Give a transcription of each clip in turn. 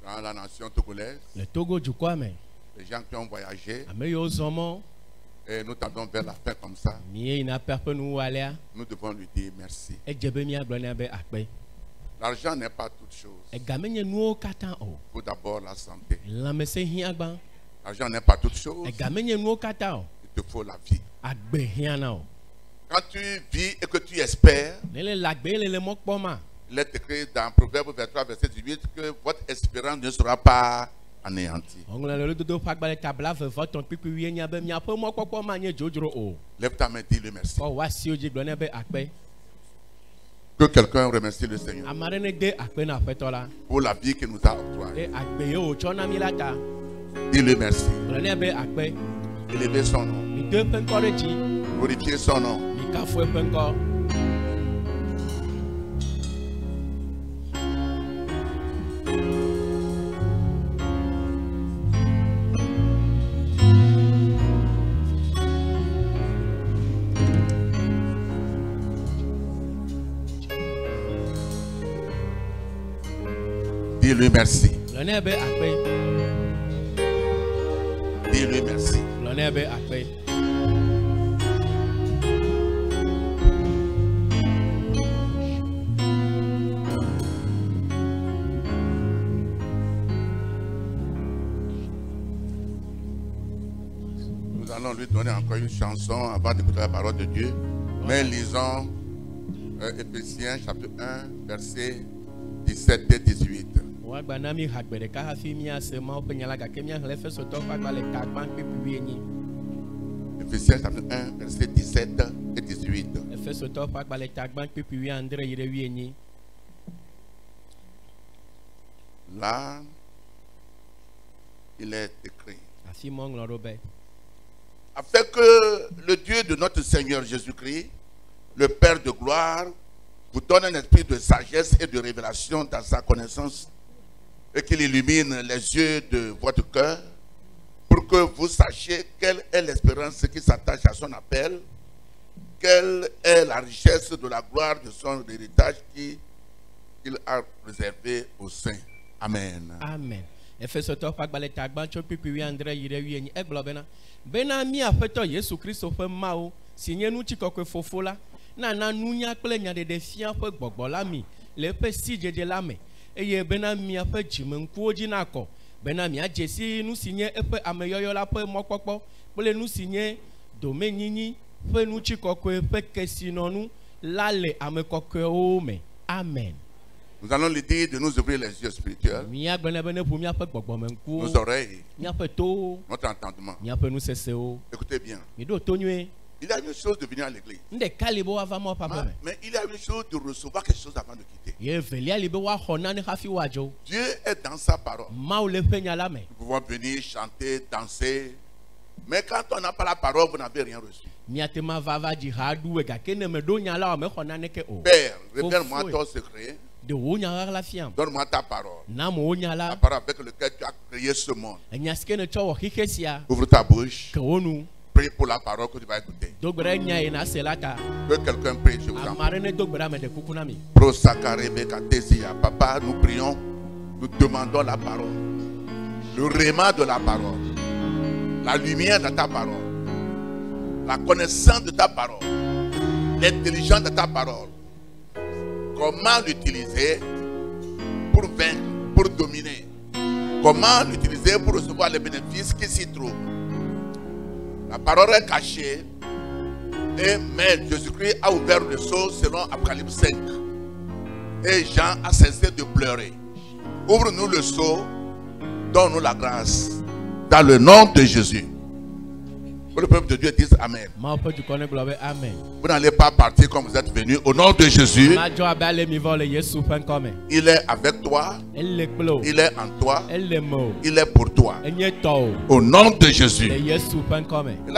Dans la nation togolaise, le Togo du Kwame, les gens qui ont voyagé, et nous tendons vers la fin comme ça, nous devons lui dire merci. L'argent n'est pas toute chose. Il faut d'abord la santé. L'argent n'est pas toute chose. Il te faut la vie. Quand tu vis et que tu espères, il est écrit dans Proverbe 23, verset 18 que votre espérance ne sera pas anéantie. Lève ta main, dis-le merci. Que quelqu'un remercie le Seigneur pour la vie qu'il nous a octroyée. Dis-le merci. Élevez son nom. Glorifiez son nom. Dis-lui merci. Dis-lui merci. Nous allons lui donner encore une chanson avant d'écouter la parole de Dieu. Mais lisons Éphésiens chapitre 1, verset 17 et 18. Éphésiens chapitre 1, verset 17 et 18. Là, il est écrit: afin que le Dieu de notre Seigneur Jésus-Christ, le Père de gloire, vous donne un esprit de sagesse et de révélation dans sa connaissance, et qu'il illumine les yeux de votre cœur, pour que vous sachiez quelle est l'espérance qui s'attache à son appel, quelle est la richesse de la gloire de son héritage qu'il a réservé aux saints. Amen. Amen. Benami afeto Yesu Kristo fe mao sinye nu chikokwe fofola na nunya kple nya de fia fe gbogbo la mi le pe si jeje la me eye benami afe jimenkuo ji na ko benami ajesi nu sinye epe ameyoyo la pe mokpokpo kple nu sinye domenyinyi fe nu chikokwe fe kesinonu la le amekokwe o me. Amen. Nous allons lui dire de nous ouvrir les yeux spirituels, nos oreilles, notre entendement. Écoutez bien. Il y a une chose de venir à l'église, mais il y a une chose de recevoir quelque chose avant de quitter. Dieu est dans sa parole. Nous pouvons venir chanter, danser, mais quand on n'a pas la parole, vous n'avez rien reçu. Père, révèle-moi ton secret. Donne-moi ta parole. La parole avec laquelle tu as créé ce monde. Ouvre ta bouche. Prie pour la parole que tu vas écouter. Que quelqu'un prie, je vous en prie. Papa, nous prions, nous demandons la parole. Le réma de la parole. La lumière de ta parole. La connaissance de ta parole. L'intelligence de ta parole. Comment l'utiliser pour vaincre, pour dominer. Comment l'utiliser pour recevoir les bénéfices qui s'y trouvent. La parole est cachée. Mais Jésus-Christ a ouvert le sceau selon Apocalypse 5. Et Jean a cessé de pleurer. Ouvre-nous le sceau. Donne-nous la grâce. Dans le nom de Jésus. Que le peuple de Dieu dise Amen. Vous n'allez pas partir comme vous êtes venus. Au nom de Jésus, il est avec toi. Il est en toi. Il est pour toi. Au nom de Jésus. Il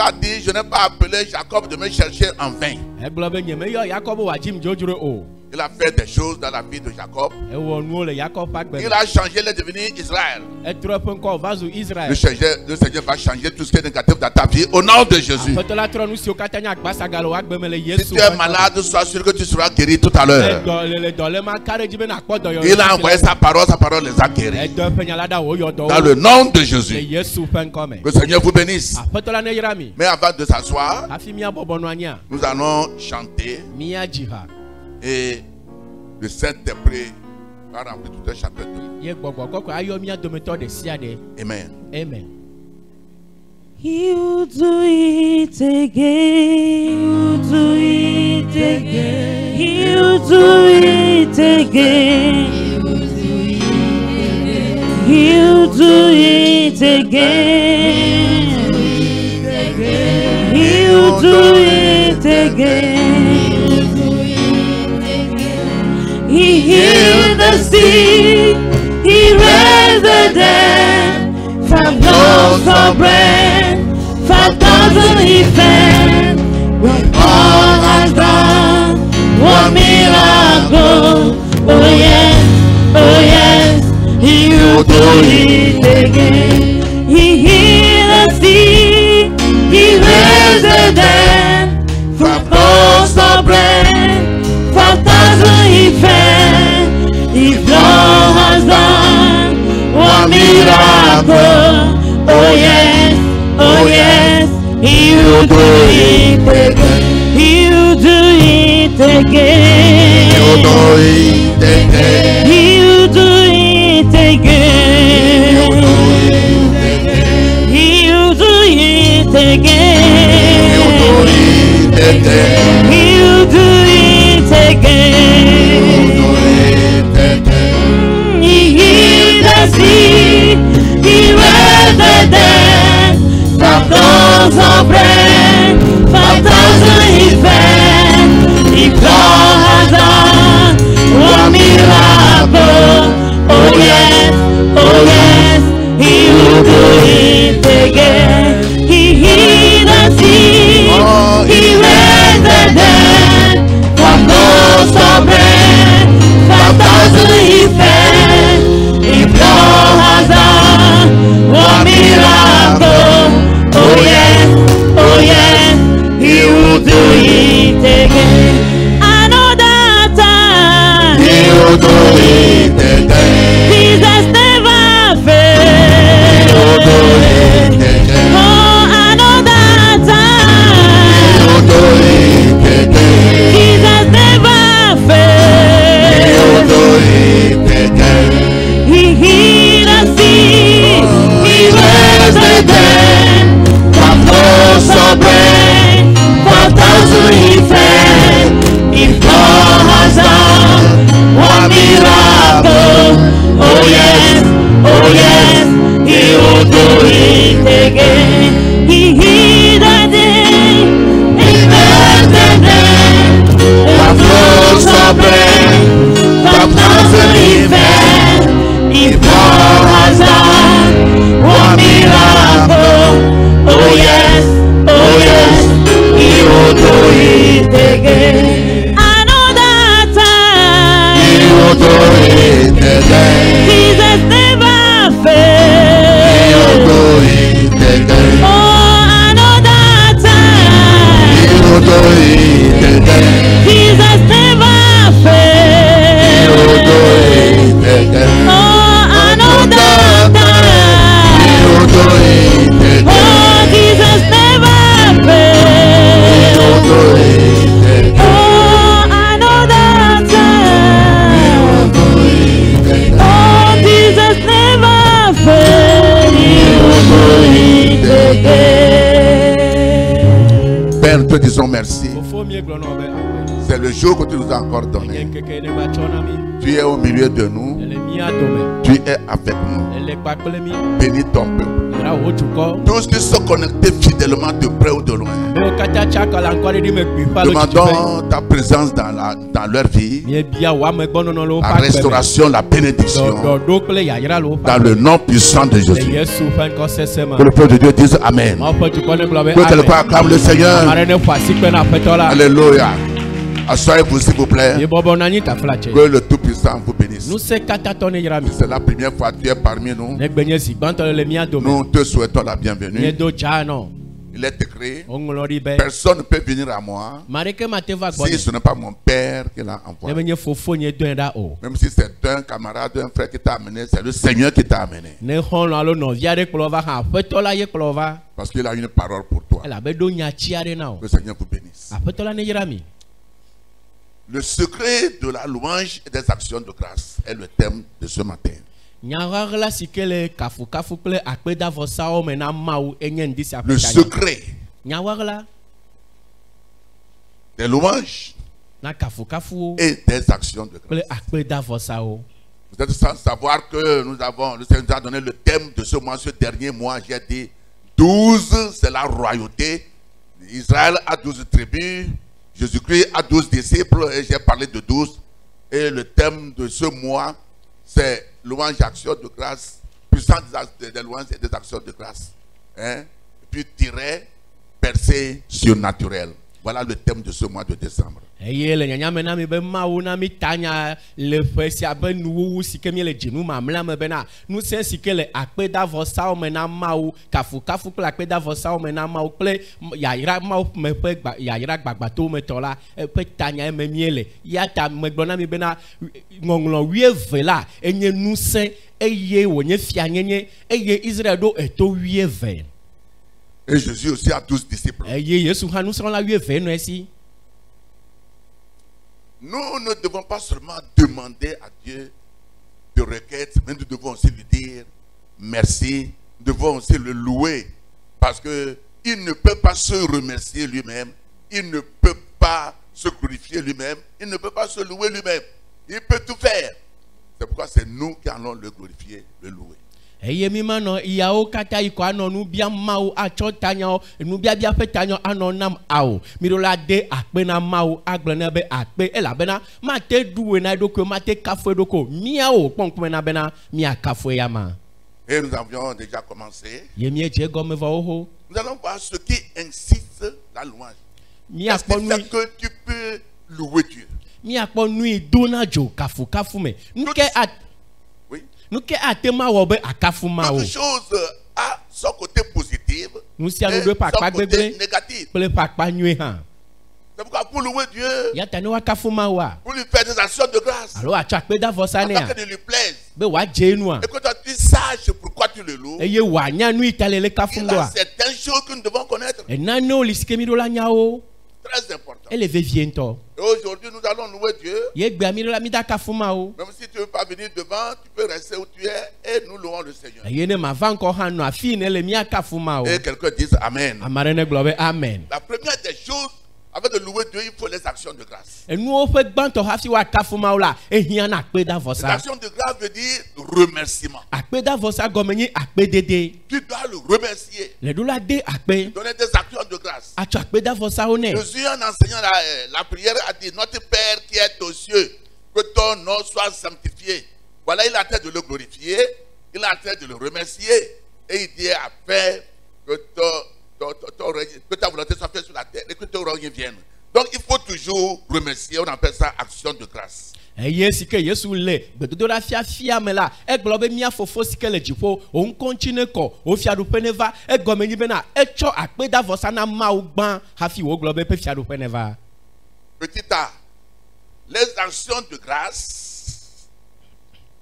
a dit, je n'ai pas appelé Jacob de me chercher en vain. Il a fait des choses dans la vie de Jacob. ewɔ nuwo le Yakob ƒe agbe Il a changé, il est devenu Israël. etrɔ eƒe ŋkɔ va zu Le Israel. Seigneur va changer tout ce qui est négatif dans ta vie au nom de Jésus. Aƒetɔ la trɔ nu siwo katã nye agbasa le wo agbe me le Si Yesu. tu es malade, sois sûr que tu seras guéri tout à l'heure. Le dɔle ma ka ɖe dzi be nakpɔ dɔyɔyɔ. Il a envoyé sa parole les a guéris. Edɔ eƒe nya la ɖa woyɔ dɔ Dans le nom de le Jésus. Yesu ƒe ŋkɔ me. Que le Seigneur vous bénisse. Aƒetɔ la neyra mi. Mais avant de s'asseoir, Hafi míabɔbɔ nɔ anyia, nous allons chanter míadzi ha. et le Saint-Esprit va remplir tout un chapitre de nous. Ye gbɔgbɔ kɔkɔ ayɔ mía dometɔ ɖe sia ɖe. Amen. Amen. You do it again. You do it again. You do it again. You do it again. You do it again. He healed the sick. He raised the dead. 5 loaves of bread, 5,000 he fed. When all has done, what miracle! Oh yes, he will do it again. He healed the sick, he raised the dead. 5 loaves of bread, 5,000 he fed. If Lord has done one miracle, oh yes, he will do it again. He will do it again. He will do it again. He will do it again. He will do it again. He will do it again. He will do it again. He healed the sick. He raised the dead. 5 loaves of bread, 5,000 he fed. If God has done one miracle, oh yes, he will do it again. He healed the sick, he raised the dead. 5 loaves of bread, 5,000 he fed. If God has done one miracle, oh yes, he will do it again. Another time, he will do it again. Jesus never fails. He will do it again. Oh, another time, he will do it again. Jesus never fails. He will do it again. He healed the sick. He raised the dead. 5 loaves of bread, 5,000 he fed. If God has done one miracle, oh yes, he will do it again. He healed the dead, he raised the dead. 5 loaves of bread, 5,000 he fed. If God has done one miracle, oh yes, he will do it again. Another time, he will do it again. Jesus never fails. He will do it again. Oh, another time, he will do it again. Jesus never fails. He will do it again. Oh, another time, he will do it again. Oh, Jesus never fails. He will do it again. Oh, another time, he will do it again. Oh, Jesus never fails. He will do it again. Père, nous te disons merci. Fofo míegblɔ nɔ be aƒe. C'est le jour que tu nous as encore Nye donné. ŋkeke ne va tsɔ na mi. Tu es au milieu de nous. Ele mía dome. Tu es avec nous. Ele kpakple mi. Bénis ton peuple. Yra wo dukɔ. Tous qui sont connectés fidèlement de près ou de loin. Amewo katã tsaka le aŋkɔɖiɖi me kpuiƒã le dzidziƒe. Demandons ta présence dans leur vie. Míebia wò ame gbɔnɔnɔ le woƒe La agbe me. restauration, la bénédiction. Ɖɔɖo kple yayra le woƒe Dans agbe le me. nom puissant de Le Jésus. Yesu ƒe ŋkɔ sesẽ me. Que le peuple de Dieu dise Amen. Mawu ƒe dukɔ ne gblɔ be Que quelqu'un amen. acclame le Seigneur. Ame aɖe ne ƒo asi kpe na aƒetɔ la. Alléluia. Asseyez-vous s'il vous plaît. Yebɔbɔ nanyi taflatse. Que le Tout-Puissant vous bénisse. Nusẽ katatɔ ne yra mi. C'est la première fois que tu es parmi nous. Ne gbenye si gbãtɔ le mía dome. Nous te souhaitons la bienvenue. Miedo dza nɔ. Il est écrit, Woŋlɔ ɖi be. personne ne peut venir à moi Maɖeke mate va si gbɔnye. ce n'est pas mon Père qui l'a Ne envoyé. menye fofo nye dɔe ɖa o. Même si c'est un camarade, un frère qui t'a amené, c'est le Seigneur qui t'a amené. Ne xɔlɔ alo nɔvia ɖe kplɔ va hã aƒetɔ la ye kplɔ va. Parce qu'il a une parole pour toi. Elabe ɖo nyatsi aɖe na o. Que le Seigneur vous bénisse. Aƒetɔ la ne yra mi. Le secret de la louange et des actions de grâce est le thème de ce matin. Nyaɣaɣla si ke le kafukafu kple akpedavɔsawo me na Mawu enye ŋdi sia Le ƒe tanya. secret Nyaɣaɣla des louanges na kafukafuwo et des actions de kple grâce. akpedavɔsawo. Vous êtes sans savoir que le Seigneur nous a donné le thème de ce mois, ce dernier mois, j'ai dit 12, c'est la royauté. Israël a 12 tribus, Jésus-Christ a 12 disciples et j'ai parlé de 12. Et le thème de ce mois, c'est louange et actions de grâce, puissance des louanges et des actions de grâce. Hein? Et puis tiret, percée surnaturelle. Voilà le thème de ce mois de décembre. Eye le nyanyame na mi be Mawu na mi tanya le ƒe sia be nuwuwu si ke mi le dzinu mamlea me bena nusẽ si ke le akpedavɔsawo me na Mawu, kafukafu kple akpedavɔsawo me na Mawu kple yayra Mawu me ƒe yayra gbagbãtɔwo me tɔ la ƒe tanya eme mie le. Ya ta megblɔ na mi bena ŋɔŋlɔ 12 la enye nusẽ eye wònye fianyenye eye Israel ɖo eto 12. Et Jésus aussi a 12 disciples. Eye Yesu hã nusrɔ̃la 12 nɔ esi. Nous ne devons pas seulement demander à Dieu de requêtes, mais nous devons aussi lui dire merci. Nous devons aussi le louer parce que il ne peut pas se remercier lui-même. Il ne peut pas se glorifier lui-même. Il ne peut pas se louer lui-même. Il peut tout faire. C'est pourquoi c'est nous qui allons le glorifier, le louer. Eye mi ma nɔ yawo katã yi ko anɔ nu biam Mawu atsɔ tanyawo nubiabia ƒe tanyawo anɔ nam awo mi ɖo la de akpe na Mawu agblɔ ne be akpe elabena mate ɖue na eɖokui mate kafu eɖokui miawo kpɔnkpɔme na bena miakafu ya ma. Et nous avions déjà commencé. Ye mie dze gɔme va wo ho. Nous allons voir ce qui incite la louange. Est-ce Miakpɔ qui nu fait que tu peux louer Dieu? miakpɔ nui dona dzo kafukafu me nuke a Oui. nuke ate ma wɔ be akafu ma o Toute chose a son côté positif nu sia nu et ɖo ƒe son akpa côté gbegble négatif. kple ƒe akpa nyui hã. C'est pourquoi pour louer Dieu, Ya ta ne wakafu Mawua pour lui faire des actions de grâce, alo atsɔ akpedavɔsa afin nea que ne lui plaise, be wòadze enua et que toi tu saches pourquoi tu le loues. eye wòanya nu yi ta le le kafu Il a ŋdɔa. certaines choses que nous devons connaître, Enanewo li si ke mi ɖo la nyawo très important. ele vevie ŋutɔ. Et aujourd'hui, nous allons louer Dieu. Ye gbea mi ɖo la mi da kafu Mawu. Même si tu ne veux pas venir devant, tu peux rester où tu es et nous louons le Seigneur. Eye ne mava ŋkɔ hã nɔ afi ne le mia kafu Mawu. Et quelqu'un dise Amen. Ame aɖe ne gblɔ be amen. La première des choses, avant de louer Dieu, il faut les actions de grâce. Enuwo ƒe gbãtɔ hafi woakafu Mawu la ehia na akpedavɔsa. L'action de grâce veut dire remerciement. Akpedavɔsa gɔme nye akpedede. Tu dois le remercier, Le ɖo la de akpe donner des actions de grâce. atsɔ akpedavɔsawo nɛ. Jésus, en enseignant la prière, a dit Notre Père qui est aux cieux, que ton nom soit sanctifié. Voilà, il a en train de le glorifier, il a en train de le remercier, et il dit afin que que ta volonté soit faite sur la terre et que ton règne vienne. Donc il faut toujours remercier, on appelle ça action de grâce. Eye si ke Yesu le gbedodoɖa fiafia me la egblɔ be mia fofo si ke le dziƒo wo ŋkɔntsi ne kɔ wo fiaɖuƒe ne va egɔme nyi bena etsɔ akpedavɔsa na Mawu gbã hafi wògblɔ be eƒe fiaɖuƒe ne va. Petit A, les actions de grâce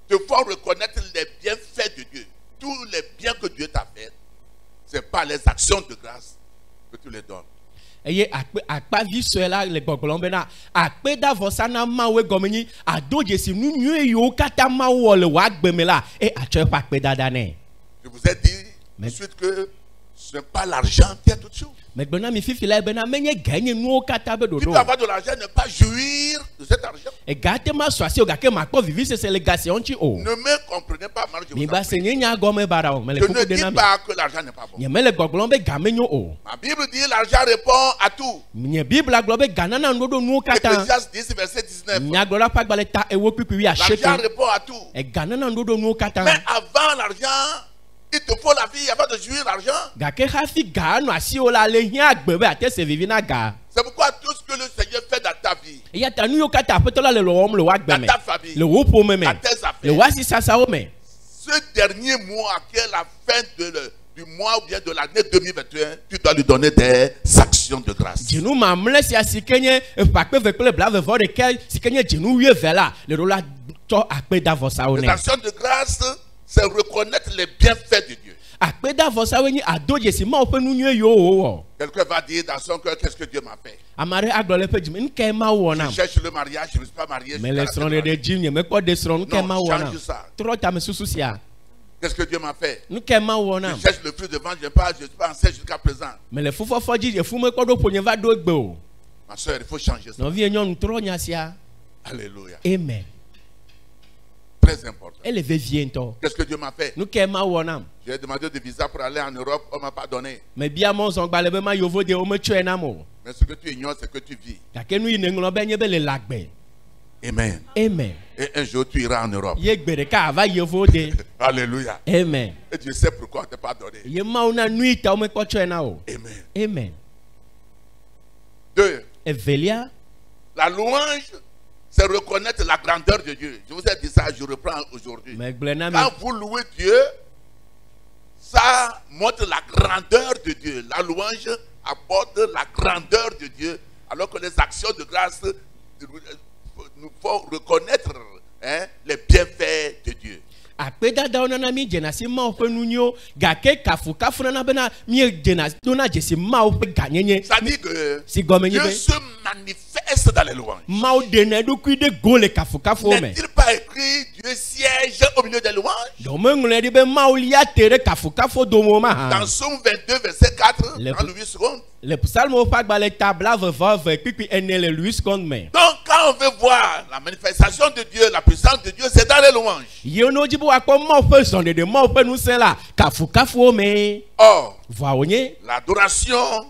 te font reconnaître les bienfaits de Dieu. Tous les biens que Dieu t'a fait, c'est par les actions de grâce que tu les donnes. Eye akpavi sue la le gbɔgblɔm bena akpedavɔsa na Mawu egɔme nyi ado dzesi nu nyui yiwo katã Mawu wɔ le wòagbe me la atsɔ eƒe akpedada nɛ. Je vous ai dit ensuite que ce n'est pas l'argent qui est toute chose. Megblɔ na mi fifi la bena menye ga nye nuwo katã be Tu peux ɖoɖo. avoir de l'argent et ne pas jouir de cet argent. Ega te ma sɔ asi o gake makpɔ vivisese le gasi ŋuti o. Ne me comprenez pas mal, je vous Mi ba en se prie. nye nya gɔme bara o mele Je kuku ne de na dis mi. pas que l'argent n'est pas bon. Nye mele gbɔgblɔm be ga menyo o. Ma Bible dit l'argent répond à tout. Nye Biblia gblɔ be ga nana nuɖoɖo nuwo katã. Ecclésiaste 10, verset 19. Nyagblɔɖa ƒe agbalẽ ta ewo kpikpi wi L'argent asieke. répond à tout. Ega nana nuɖoɖo nuwo katã. Mais avant l'argent, il te faut la vie avant de jouir l'argent. Gake hafi ga anɔ asiwo la le hiã agbe be ate se vivi na ga. C'est pourquoi tout ce que le Seigneur fait dans ta vie, eya ta nu yo kata aƒetɔ la le wɔm le wa gbe dans me ta famille, le wo ƒome me dans tes le affaires. wa sisasawo me. Ce dernier mois, qui est la fin du mois ou bien de l'année 2021, tu dois lui donner des actions de grâce. Dzinu mamlɛ sia si ke nye eƒakpeve kple blavevɔ ɖeka si ke nye dzinu wuieve la le ɖo la tsɔ akpedavɔsawo Les nɛ. actions de grâce, c'est reconnaître les bienfaits de Dieu. Akpedavɔsawo nye ado dzesi mawo ƒe nu nyuie yiwo wòwɔ. Quelqu'un va dire dans son cœur, qu'est-ce que Dieu m'a fait? Ame aɖe agblɔ le eƒe dzime nu kae mawo wɔ Je nam. cherche le mariage, je ne suis pas marié. je Me suis le pas srɔ̃ɖeɖe dzim nye mekpɔ ɖe srɔ̃ nu kae Non, mawo wɔ nam. change ça. Trɔ tame susu sia. Qu'est-ce que Dieu m'a fait? Nu kae mawo wɔ Je nam. cherche le fruit de vente, je ne suis pas enceinte jusqu'à présent. Me le fufɔfɔ dzi efu mekpɔ ɖo ƒonye va ɖo egbe o. Ma soeur, il faut changer ça. Nɔvie nyɔnu trɔ nya sia. Alléluia. Amen. Très important. Ele vevie ŋutɔ. Qu'est-ce que Dieu m'a fait? Nu kae mawo wɔ nam. J'ai demandé de visa pour aller en Europe, on ne m'a pas donné. Me bia mɔzɔgbalẽ be ma yovo de wo metsɔe nam o. Mais ce que tu ignores, c'est que tu vis. Gake nu yi ne ŋlɔ be nye be le lagbe. Amen. Amen. Et un jour, tu iras en Europe. Ye gbe ɖeka ava yevo de. Alléluia. Amen. Et Dieu sait pourquoi on ne t'a pas donné. Ye mawo na nu yi ta wo mekpɔ tsɔe na o. Amen. Amen. 2. Evelia, La louange, c'est reconnaître la grandeur de Dieu. Je vous ai dit ça, je reprends aujourd'hui. megblẽ na mi. Quand vous louez Dieu, ça montre la grandeur de Dieu. La louange apporte la grandeur de Dieu, alors que les actions de grâce nous font reconnaître les bienfaits de Dieu. Akpedadawo nana mi dzena si mawo ƒe nu nyuiwo gake kafukafu nana bena mi dzena dona dzesi mawo ƒe ganyenye Ça dit que si gɔme nye Dieu be se manifeste dans les louanges. mawo ɖena eɖokui ɖe go le kafukafuwo me. N'est-il pas écrit Dieu siège au milieu des louanges? Dɔmeŋlɔe ɖi be mawo lia te ɖe kafukafuwo dome ma Dans hã. Somme 22, verset 4, Les- dans Louis II. Le psalmo ƒe agbalẽ ta blaveve kpikpi ene le Louis II me. Donc, quand on veut voir la manifestation de Dieu, la puissance de Dieu, c'est dans les louanges. Yewo ne wodzi be woakpɔ mawo ƒe zɔɖeɖe mawo ƒe ŋusẽ la kafukafuwo me. Or, Vɔawo nye l'adoration,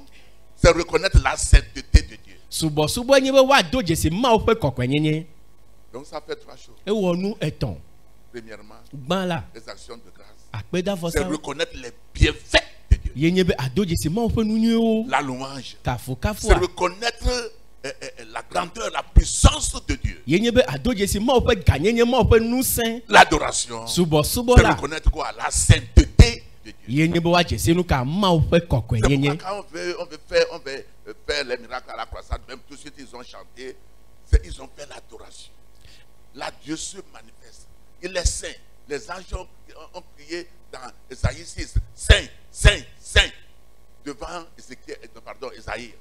c'est reconnaître la sainteté de Dieu. subɔsubɔ nye be woado dzesi mawo ƒe kɔkɔenyenye. Donc, ça fait trois choses. Ewɔ nu etɔ̃. Premièrement, Gbã la les actions de grâce. C'est akpedavɔsawo reconnaître les bienfaits de Dieu. ye nye be ado dzesi mawo ƒe nu nyuiwo. La louange, c'est Kafukafua reconnaître la grandeur, la puissance de Dieu. ye nye be ado dzesi mawo ƒe ganyenye mawo ƒe ŋusẽ. L'adoration, Subɔsubɔ c'est la reconnaître quoi? La sainteté de Dieu. ye nye be woadze nu ka mawo ƒe C'est pourquoi kɔkɔenyenye. quand on veut faire les miracles à la croisade, même tout de suite ils ont chanté, ils ont fait l'adoration. Là, Dieu se manifeste. Il est saint. Les anges ont prié dans Esaïe 6, Saint, Saint, Saint, devant Esaïe.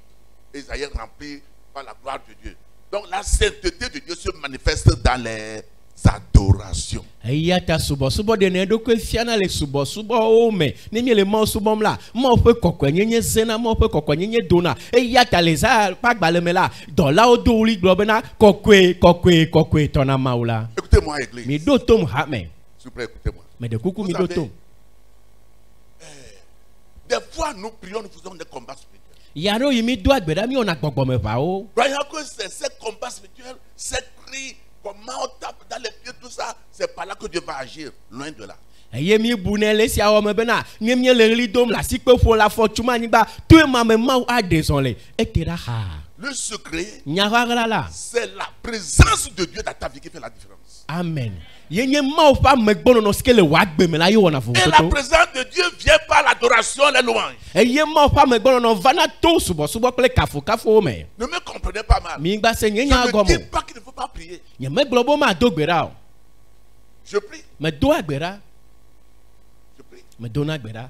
Esaïe rempli par la gloire de Dieu. Donc la sainteté de Dieu se manifeste dans les adorations. Eya ta subɔsubɔ ɖe ne eɖokui fiana le subɔsubɔwo me. Ne mi le mawo subɔm la, mawo ƒe kɔkɔenyenye zena, mawo ƒe kɔkɔenyenye dona. Eya ta le za ƒe agbalẽ me la, dɔlawo do wli gblɔ bena kɔkɔe, kɔkɔe, kɔkɔe tɔ na Mawu la. Écoutez-moi, Église. Mi ɖo tom hame. S'il vous plaît, écoutez-moi. Me ɖe kuku mi Vous ɖo savez, tom. Des fois, nous prions, nous faisons des combats spirituels. Yaro yi mi do agbeda mi wɔna gbɔgbɔmeʋawo. Croyant que c'est ces combats spirituels, ces cris, comment on tape dans les pieds, tout ça, c'est par là que Dieu va agir, loin de là. Eye mi bu ne le sia wɔ me bena nye mi le ɣli dom le asikpeƒo le afɔ tum anyigba to ema me mawu aɖe zɔ le ete ɖa xa. Le secret, Nyaɣaɣla la. c'est la présence de Dieu dans ta vie qui fait la différence. Amen. Ye nye mawu ƒe amegbɔnɔnɔ si ke le wò agbe me la ye wɔna Et la vovototo. présence de Dieu vient par l'adoration, les louanges. Eye mawu ƒe amegbɔnɔnɔ vana to subɔsubɔ kple kafukafuwo me. Ne me comprenez pas mal. Mi gba se nye Je nya ne dis gɔme. pas qu'il ne faut pas prier. Nye megblɔ be mado gbe ɖa o. Je prie, Medo agbe ɖa. je prie. Medona gbe ɖa.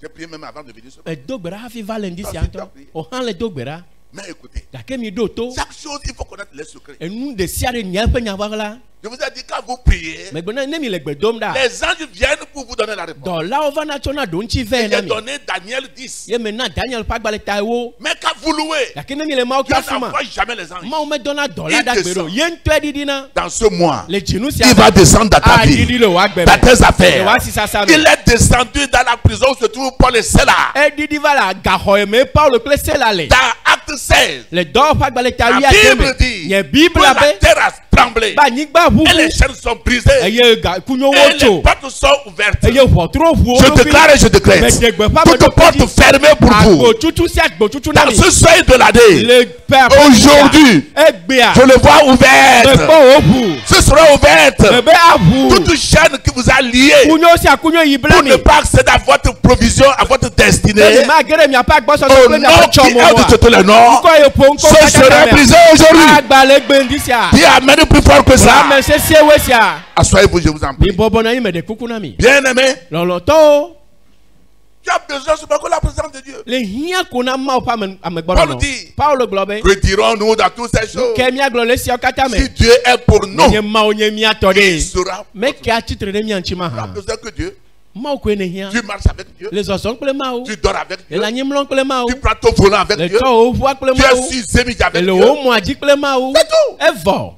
J'ai prié même avant de venir ce matin. Edo gbe ɖa hafi va le ŋdi sia Ah, ŋutɔ. c'est O hã le do gbe ɖa. Mais écoutez, Gake mi ɖo to. chaque chose, il faut connaître les secrets. Enu ɖe sia ɖe nye ƒe nyaɣaɣla. Je vous ai dit, quand vous priez, Megbe na ne mi le gbe dom ɖa. les anges viennent pour vous donner la réponse. Dɔlawo vana tsɔna ɖo ŋuti vɛ na J'ai mi. donné Daniel 10. Ye me na Daniel ƒe agbalẽ ta ewo. Mais quand vous louez, Gake ne mi le mawu Dieu kafu ma. n'envoie jamais les anges. Mawu medɔna dɔla Il ɖa gbe descend. ɖo. Ye ŋutɔe ɖiɖina. Dans ce mois, Le dzinu sia il va descendre dans ta vie, aɖiɖi le wò agbe dans me. tes affaires. Le wò asisasa me. Il est descendu dans la prison où se trouve Paul et Silas. Eɖiɖi va le gaxɔ me Paulo kple Sela le. Dans Acte 16. Le dɔw ƒe agbalẽ ta La wi ade Bible me. dit Nye que Bible la be terre a tremblé. ba anyigba Et les ʋuʋu chaînes sont brisées. eye kunyowo Et les tso portes sont ouvertes. eye ʋɔtro ʋuwo Je déclare et je décrète. Toute porte fermée pour vous. agbotutu si agbotutu na Dans mi. ce seuil de l'année, Le père aujourd'hui, egbea je le vois me ouverte. kpɔ wo ʋu Ce sera ouverte. me be aʋu Toute chaîne qui vous a lié kunyo si akunyo yi bla pour mi. ne pas accéder à votre provision, à votre destinée. Emi ma gere miaƒe agbɔsɔsɔ Au kple nom miaƒe qui est de tsɔmɔ tous les noms, nkɔ ye ƒo ŋkɔ ce sera brisé aujourd'hui. agbalẽ gbendi sia Dis amen plus fort que ça. ame sesiewoe sia Asseyez-vous, je vous en mi prie. bɔbɔ na anyi me ɖe kuku na mi. Bien-aimé, Lɔlɔtɔwo tu as besoin de la présence de Dieu. le hiã ko na Mawu ƒe Paul amegbɔnɔ. dit, Paulo gblɔ be que dirons-nous dans toutes ces choses? ke míagblɔ le esiawo katã me. Si Dieu est pour nous, Nye Mawu nye mía tɔ il ɖe. sera. Me ke atsitre ɖe mía ŋuti ma Tu as hã. besoin que Dieu. Mawu koe ne hiã. Tu marches avec Dieu. Le zɔzɔm kple Mawu. Tu dors avec Dieu. Le anyimlɔm kple Mawu. Tu prends ton volant avec Le Dieu. tsɔ wo ʋua kple Tu es Mawu. sur Zémidji avec Le Dieu. wo mɔa dzi kple Mawu. C'est tout. Evɔ.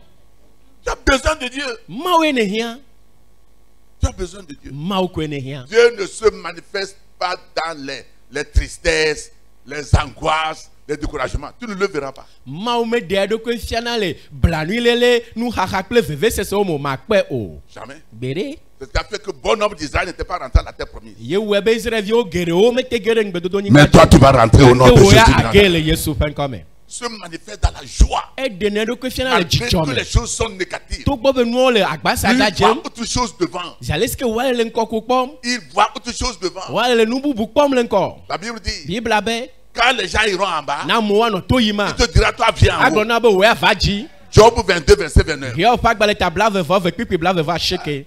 Tu as besoin de Dieu. Mawu ne hiã. Tu as besoin de Dieu. Mawu koe ne hiã. Dieu ne se manifeste pas dans les tristesses, les angoisses, les découragements. Tu ne le verras pas. Mawu me ɖe eɖokui fiana le blanuilele, nuxaxa kple vevesesewo me makpɔe o. Jamais. Gbeɖe. C'est ce qui a fait que bon nombre d'Israël n'était pas rentré à la terre promise. Yewɔe be Israelviwo geɖewo mete ge ɖe ŋgbedodo nyigba Mais toi, tu vas rentrer au nom de Ke wo ya Jésus. age le Yesu ƒe ŋkɔ me. Se manifeste dans la joie. Eɖe ne eɖokui fiana le Malgré dzidzɔ que me. les choses sont négatives. Togbɔ be nuwo le agbasa Il da voit dzem. autre chose devant. Zalesike woale le ŋkɔ ko kpɔm. Il voit autre chose devant. Woale le nu bubu kpɔm le ŋkɔ. La Bible dit, Bibla be quand les gens iront en bas, na amewo anɔ to yi ma. il te dira, toi, viens en Agblɔ haut. na be wo ya va dzi. Job 22, verset 29. Hiob ƒe agbalẽ ta blavevɔ kpikpi blavevɔ asieke.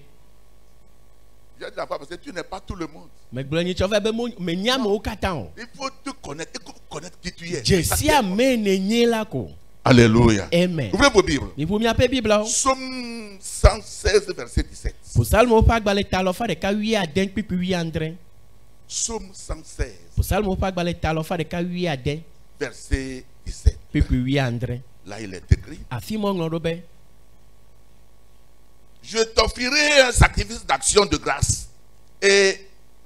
J'ai dit la fois parce que tu n'es pas tout le monde. Megblɔ nyitsɔ va be menye amewo katã o. Il faut te connaître. Il faut connaître qui tu es. Dzesi ame ne nye la ko. Alléluia. Amen. Ouvrez vos Bibles. Miƒo miaƒe Biblawo. Psaume 116, verset 17. Psalmo ƒe agbalẽ ta alɔfa ɖeka wuiade kpikpi wuiadre. Psaume 116, Psalmo ƒe agbalẽ ta alɔfa ɖeka wuiade verset 17. kpikpi wuiadre. Là, il est écrit, Afi mo ŋlɔ ɖo be je t'offrirai un sacrifice d'action de grâce et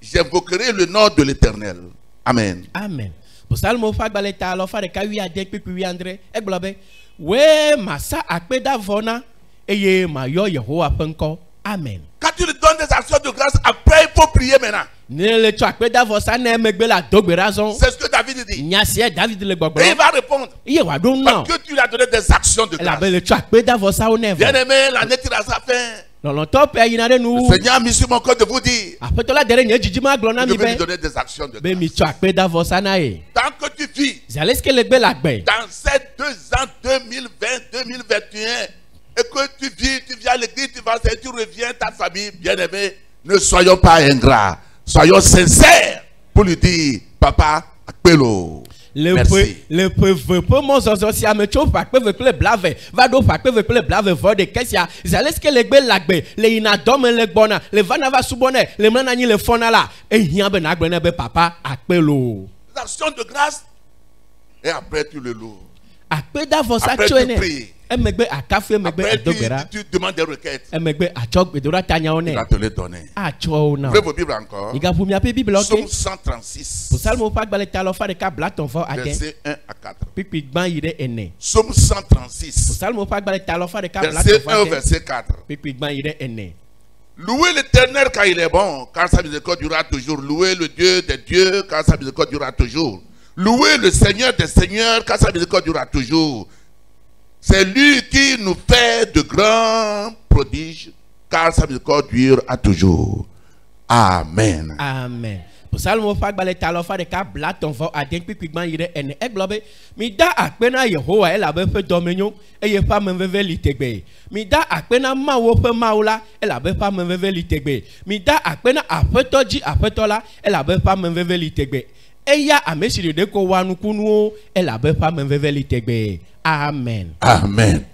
j'invoquerai le nom de l'Éternel. Amen. amen. Psalmo ƒe agbalẽ ta alɔfa ɖeka wuiade kpikpi wuiadre. Egblɔ be we masa akpedavɔ na eye mayɔ Yehowa ƒe ŋkɔ. Amen. Quand tu lui donnes des actions de grâce, après il faut prier maintenant. Ne le tsɔ akpedavɔ sa ne emegbe la do gbe ɖa zɔn. C'est ce que David dit. Nya sia David le Et il gbɔgblɔ. va répondre. Iye wòaɖo nu na o. Parce que tu lui as donné des actions de grâce. Elabe le tsɔ akpedavɔ sawo ne vɔ. Bien-aimé, l'année tire à sa fin. Lɔlɔtɔ pe yina ɖe nu. Le Seigneur a mis sur mon cœur de vous dire, Aƒetɔ la da ɖe nye dzidzima gblɔ na vous mi devez lui be donner des actions de be mi grâce. tsɔ akpedavɔ sa na ye. Tant que tu vis Zalesike le gbe la gbe. dans ces 2 ans 2020-2021 et que tu viens à l'église, tu vas et tu reviens, ta famille, bien-aimé, ne soyons pas ingrats, soyons sincères pour lui dire, papa, appelle-le. Merci. Le ƒe mɔ zɔzɔ sia me tso ƒe akpeve kple blave va ɖo ƒe akpeve kple blave vɔ ɖeke sia. Zalesike le gbe la gbe le yina dɔme le gbɔna le vana va subɔnɛ le mlɔna anyi le fɔna la ehiã be nagblɔ ne be papa akpelo. Les actions de grâce et après tu le loues. Akpedavɔ sa Après tsoe tu ne. pries. Emegbe akafu emegbe Après adogbera. tu demandes des requêtes. Emegbe atsɔ gbedoɖa tanyawo Il ne. va te les donner. Atsɔ wo na. Ouvrez vos Bibles encore. Igaƒo miaƒe Biblawo Psaume ke. 136, Psalmo ƒe agbalẽ ta alɔfa ɖeka blatɔ̃vɔ ade. verset 1 à 4. Kpikpi gbã yi ɖe ene. Psaume 136, Psalmo ƒe agbalẽ ta alɔfa ɖeka verset 1 blatɔ̃vɔ au ade. verset 4. Kpikpi gbã yi ɖe ene. Louez l'Éternel car il est bon, car sa miséricorde durera toujours. Louez le Dieu des dieux, car sa miséricorde durera toujours. Louez le Seigneur des seigneurs, car sa miséricorde durera toujours. C'est lui qui nous fait de grands prodiges, car sa miséricorde dure à toujours. Amen. Amen. Psalmo ƒe agbalẽ ta alɔfa ɖeka blatɔ̃vɔ ade kpikpi gbã yi ɖe ene. Egblɔ be mida akpe na Yehowa elabe eƒe dɔme nyo eye eƒe ameveve li tegbe. Mida akpe na Mawu ƒe Mawu la elabe eƒe ameveve li tegbe. Mida akpe na Aƒetɔ dzi Aƒetɔ la elabe eƒe ameveve li tegbe. Eya ame si ɖeɖe ko wɔa nukunuwo elabe eƒe ameveve li tegbe. Amen. Amen.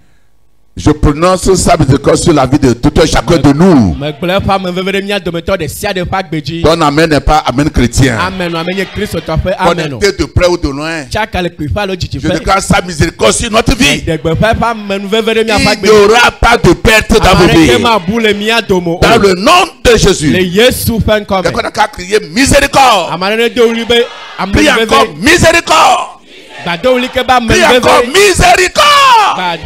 Je prononce sa miséricorde sur la vie de tout un chacun de nous. Megblɔ eƒe ameveve ɖe mía dometɔ ɖe sia ɖe ƒe agbe dzi. Ton amen n'est pas amen chrétien. Amen. Amenye Kristotɔ ƒe amen o. Connecté de près ou de loin. Tsaka le kpuiƒe alo Je dzidziƒe. déclare sa miséricorde sur notre vie. Ɖegbeƒe ƒe amenuveve ɖe Il míaƒe agbe n'y aura pas de perte dans vos aɖeke vies. mabu le mía dome o. Dans le nom de Jésus. Le Yesu ƒe ŋkɔ Quelqu'un me. n'a qu'à crier miséricorde. Ame aɖe do ɣli be Prie encore amenuveve miséricorde. Crie encore miséricorde.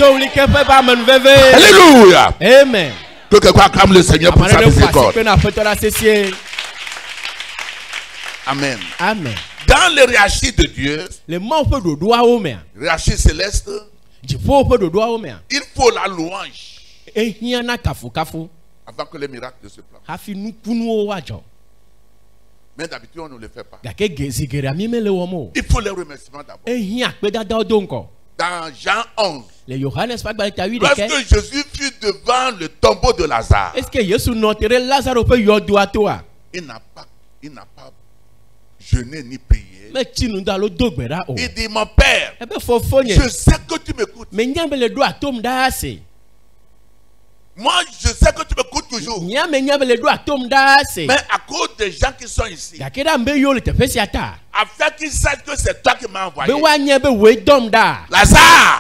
Alléluia. Amen. Que quelqu'un acclame le Seigneur pour sa miséricorde. Amen. Amen. Dans le réagir de Dieu, réagir céleste, il faut la louange avant que les miracles ne se placent. Mais d'habitude, on ne le fait pas. Il faut les remerciements d'abord. Dans Jean 11, lorsque Jésus fut devant le tombeau de Lazare, il n'a pas jeûné ni prié. Il dit, mon Père, je sais que tu m'écoutes. Moi, je sais que tu m'écoutes toujours. Mais à cause des gens qui sont ici, afin qu'ils sachent que c'est toi qui m'as envoyé,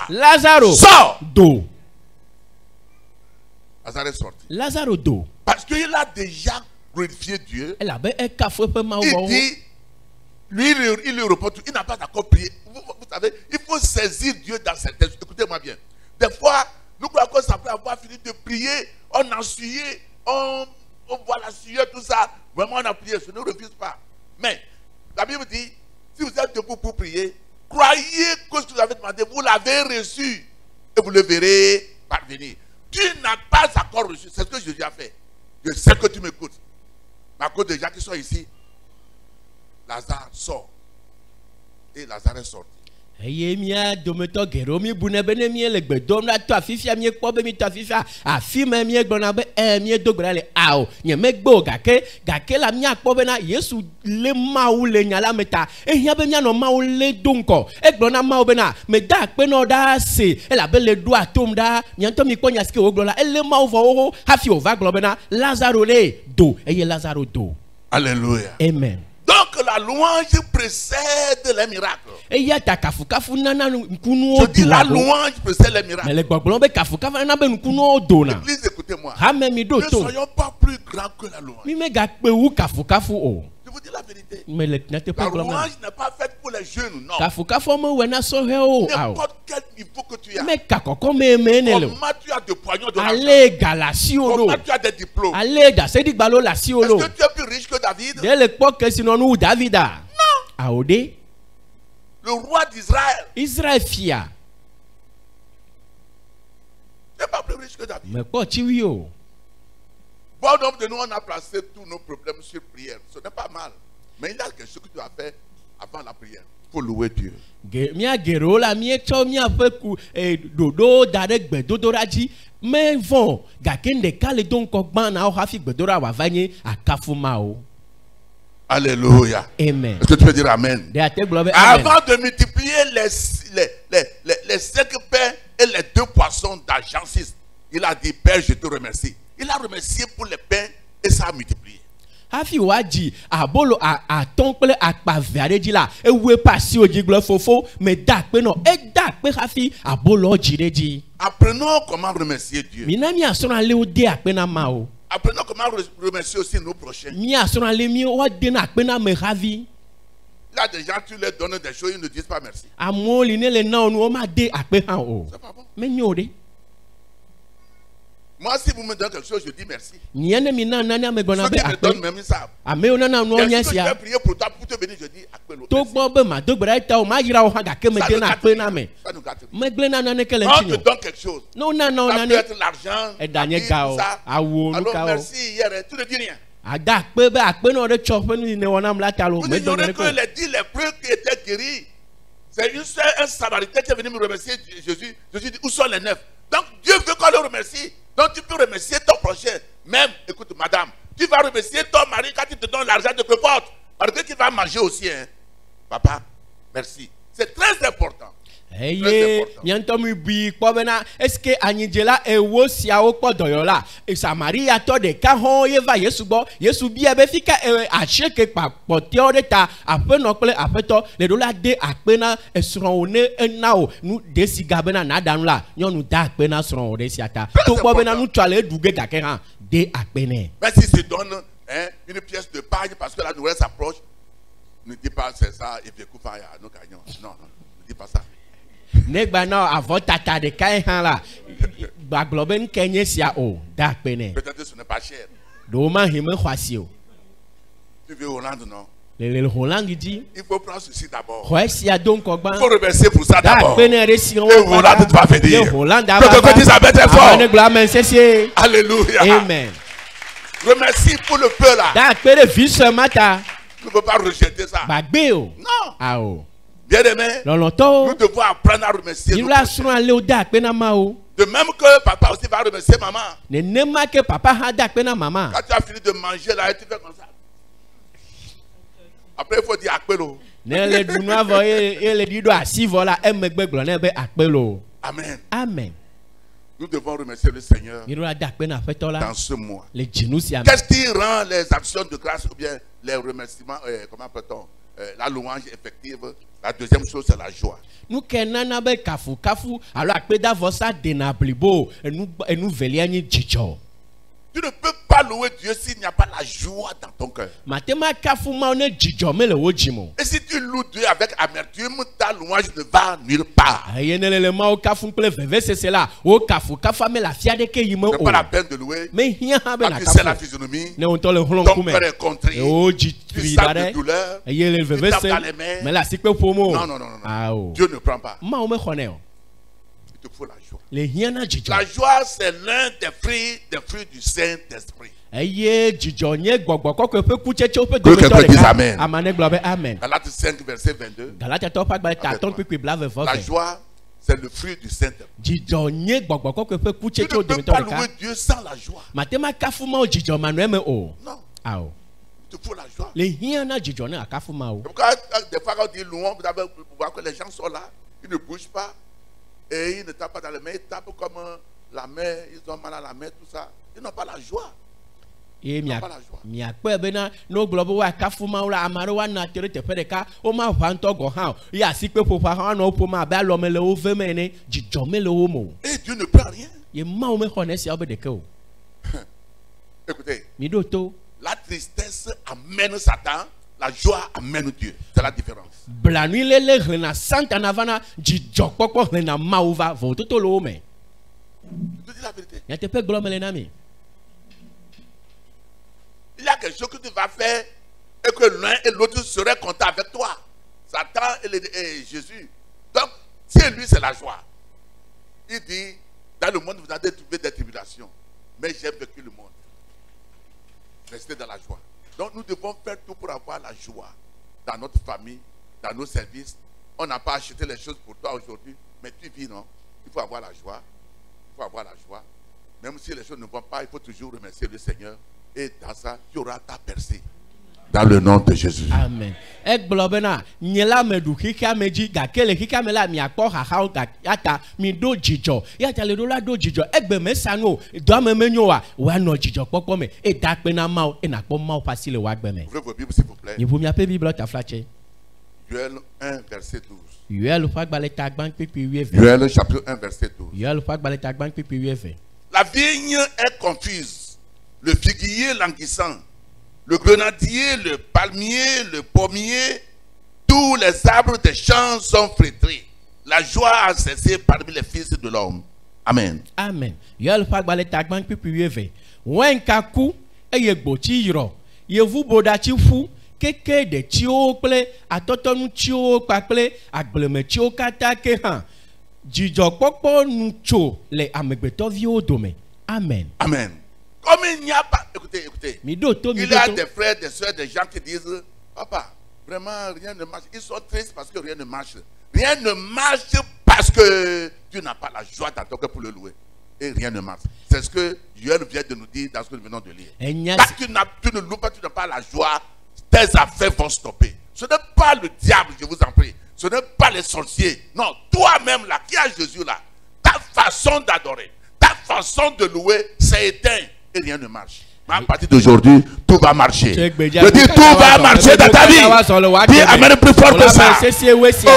Lazare, sors. Lazare est sorti. Parce qu'il a déjà glorifié Dieu. Il dit, lui, il lui répond tout. Il n'a pas encore prié. Vous savez, il faut saisir Dieu dans cette tête. Écoutez-moi bien. Des fois, nous croyons qu'après avoir fini de prier, on a essuyé, on voit la sueur, tout ça. Vraiment, on a prié. Je ne refuse pas. Mais la Bible dit, si vous êtes debout pour prier, croyez que ce que vous avez demandé, vous l'avez reçu. Et vous le verrez parvenir. Tu n'as pas encore reçu. C'est ce que Jésus a fait. Je sais que tu m'écoutes. Mais à cause des gens qui sont ici, Lazare sort. Et Lazare est sorti. Alléluia. Amen. Donc la louange précède les miracles. Je dis la louange précède les miracles. L'église, écoutez-moi. Ne soyons pas plus grands que la louange. Je vous dis la vérité. La louange n'est pas faite pour les jeunes, non. N'importe quel niveau que tu as. Comment tu as de poignons de l'argent. Comment tu as des diplômes. Est-ce que tu es plus riche que David? Non. Le roi d'Israël n'est pas plus riche que David. Bon nombre de nous, on a placé tous nos problèmes sur prière. Ce n'est pas mal. Mais il y a quelque chose que tu as fait avant la prière. Il faut louer Dieu. Alléluia. Amen. Est-ce que tu peux dire Amen? Avant de multiplier les 5 pains et les 2 poissons d'argent 6, il a dit, Père, je te remercie. Il a remercié pour les pains et ça a multiplié. Apprenons comment remercier Dieu. Apprenons comment remercier aussi nos prochains. Il y a des gens, tu leur donnes des choses, ils ne disent pas merci. C'est pas bon. Moi, si vous me donnez quelque chose, je dis merci. Ceux qui me donnent même ça. Et si je vais prier pour toi, pour te bénir, je dis appelle-le. Ça nous gâte. On te donne quelque chose. Ça peut être l'argent, la vie, tout ça. Alors merci hier, tu ne dis rien. Vous ignorez que les 10 lépreux qui étaient guéris, c'est un Samaritain qui est venu me remercier Jésus. Jésus dit, où sont les 9? Donc Dieu veut qu'on le remercie. Donc tu peux remercier ton prochain. Même, écoute madame, tu vas remercier ton mari quand il te donne l'argent de peu porte. Parce que tu vas manger aussi. Hein. Papa, merci. C'est très important. Est-ce que Anidjela est aussi à Okodoyola et Samaria to de Caron Eva Yesubo, Yesubia Befika a cheke par Potio de ta, a Penocle, a Peto, les dollars de Apena et seront et now, nous desigabena nadanla, yon nous da pena seront desiata. Tout Bobena nous toilet dougué Gakera, de Apene. Mais si se donne une pièce de paille parce que la nouvelle s'approche, ne dis pas c'est ça et puis nous gagnons. Non, non. Dis pas ça. Negba na avɔ tata de kai hã la. Gbagblɔ be nuke nye sia o. Da akpe nɛ. Peut-être que ce n'est pas cher. Ɖewo ma hi me xɔ asi o. Tu veux Hollande, non? Le Hollande dit. Il faut prendre ceci d'abord. Xɔ esia do ŋkɔ Il gbã. faut remercier pour ça Da d'abord. akpe nɛ ɖe si wo. Et Hollande va venir. Ye Hollande Que ava quelqu'un dise amen très fort. Ne gblɔ amen sesie. Alléluia. Amen. Remercie pour le peu là. Da akpe ɖe vi sue ma ta. Tu ne peux pas rejeter ça. Gbagbe o. Non. Awo. Bien aimé. Nous Lɔlɔtɔwo. devons apprendre à remercier. Yi nos la prochains. srɔ̃ ale wo da akpe na ma o. De même que papa aussi va remercier maman. Nenema ke papa hã da akpe na mama. Quand tu as fini de manger là, et tu fais comme ça. Après, il faut dire akpelo. Ne le ɖu nua vɔ ye le ɖi ɖo asi vɔ la emegbe gblɔ ne be akpelo. Amen. Amen. Nous devons remercier le Seigneur Mi ɖo la da akpe na aƒetɔ la dans ce mois. le dzinu sia me. Qu'est-ce qui rend les actions de grâce ou bien les remerciements, comment appelle-t-on, la louange effective? La deuxième chose, c'est la joie. Nu ke nana be kafu alo akpedavɔsa dena blibo enu velia nye dzidzɔ. Tu ne peux pas louer Dieu s'il n'y a pas la joie dans ton cœur. Matema kafu mawo ne dzidzɔ me le wo dzi mo. Et si tu loues Dieu avec amertume, ta louange ne va nulle part. Eye ne le mawo kafu kple vevesese la wo kafu me le afi aɖeke yi me Ce n'est pas la o. peine de louer. Me hiã hã be Quand na tu sais la kafu. physionomie, Ne ŋutɔ le hlɔ̃ ton ŋkume. cœur est contrit. Wo dzi Tu tri sens da de ɖe. douleur. Eye le Tu tapes vevese dans les mains. me le asikpe ƒom o. Non. Awo. Dieu ne prend pas. Mawo me xɔnɛ o. Il te faut la joie. Le hiã na dzidzɔ. La joie, c'est l'un des fruits du Saint-Esprit. Eye dzidzɔ nye gbɔgbɔ kɔkɔe ƒe kutsetsewo ƒe Que quelqu'un dometɔ dise ɖeka. amen. Amane gblɔ be amen. Galates 5, verset 22. Galatiatɔwo ƒe agbalẽ ta atɔ̃ kpikpi blavevɔ La ve. joie, c'est le fruit du Saint-Esprit. Dzidzɔ nye gbɔgbɔ kɔkɔe ƒe Tu ne kutsetsewo peux dometɔ pas ɖeka. louer Dieu sans la joie. Matema kafu mawo dzidzɔ manɔe me o. Non, Awo. il te faut la joie. Le hiã na dzidzɔ ne akafu mawo. C'est pourquoi, des fois, quand on dit louons, vous avez voir que les gens sont là, ils ne bougent pas, et ils ne tapent pas dans les mains, ils tapent comme la main, ils ont mal à la main, tout ça. Ils n'ont pas la joie. Ye Pas la joie. miakpɔe bena ne wogblɔ be woakafu mawo la ame aɖewo anɔ ate ɖe teƒe ɖeka woma ʋã ŋutɔ gɔ hã o. Ye asikpe ƒoƒa hã anɔ wo ƒom abe alɔme le wo ve me ene dzidzɔ me le wo me o. Et Dieu ne prend rien. Ye mawo mexɔ ne esiawo be ɖeke o. Écoutez, Mi ɖo to. la tristesse amène Satan, la joie amène Dieu. C'est la différence. Blanui lele hlena santana vana dzidzɔkpɔkpɔ hlena mawu va vototo le wo me. Je te dis la vérité. Nyateƒe gblɔm le na mi. Il y a quelque chose que tu vas faire et que l'un et l'autre seraient contents avec toi. Satan et Jésus. Donc, si lui c'est la joie. Il dit, dans le monde vous allez trouver des tribulations. Mais j'ai vécu le monde. Restez dans la joie. Donc nous devons faire tout pour avoir la joie. Dans notre famille, dans nos services. On n'a pas acheté les choses pour toi aujourd'hui. Mais tu vis, non? Il faut avoir la joie. Il faut avoir la joie. Même si les choses ne vont pas, il faut toujours remercier le Seigneur. Et dans ça, tu auras ta percée. Dans le nom de Jésus. Amen. Egblɔ bena nye la me ɖu xixea me dzi gake le xixea me la miakpɔ xaxawo yata mi ɖo dzidzɔ yata le ɖo la ɖo dzidzɔ egbe me sa ŋu o dɔame menyo wa woanɔ dzidzɔkpɔkpɔ me eda kpe na mawo enakpɔ mawo ƒe asi le wo agbe me. Ouvrez vos Bibles s'il vous plaît. Yevu miaƒe biblɔ taflatse. Joël 1 verset 12. Yoel ƒe agbalẽ ta gbã kpikpi 12. Joël chapitre 1 verset 12. Yoel ƒe agbalẽ ta gbã kpikpi 12. La vigne est confuse, le figuier languissant, le grenadier, le palmier, le pommier, tous les arbres des champs sont flétris. La joie a cessé parmi les fils de l'homme. Amen. Amen. Yoel ƒe agbalẽ ta gbã kpikpi 12. Wɛnka ku eye gboti yrɔ yevu boɖatsi ƒu keke ɖetsiwo kple atɔtɔnutsiwo kpakple agblemetsiwo katã ke hã dzidzɔkpɔkpɔ nu tso le amegbetɔviwo dome. Amen. Amen. Comme il n'y a pas... Écoutez. Mi ɖo to mi Il y a ɖo des to. frères, des soeurs, des gens qui disent, papa, vraiment rien ne marche. Ils sont tristes parce que rien ne marche. Rien ne marche parce que tu n'as pas la joie dans ton cœur pour le louer. Et rien ne marche. C'est ce que Joël vient de nous dire dans ce que nous venons de lire. Enya Quand tu ne loues pas, tu n'as pas la joie, tes affaires vont stopper. Ce n'est pas le diable, je vous en prie. Ce n'est pas les sorciers. Non, toi-même là, qui a Jésus là, ta façon d'adorer, ta façon de louer, c'est éteint et rien ne marche. Mais à partir d'aujourd'hui, tout va marcher. Je Je dis tout va marcher dans ta vie. Dis amen plus fort que ça.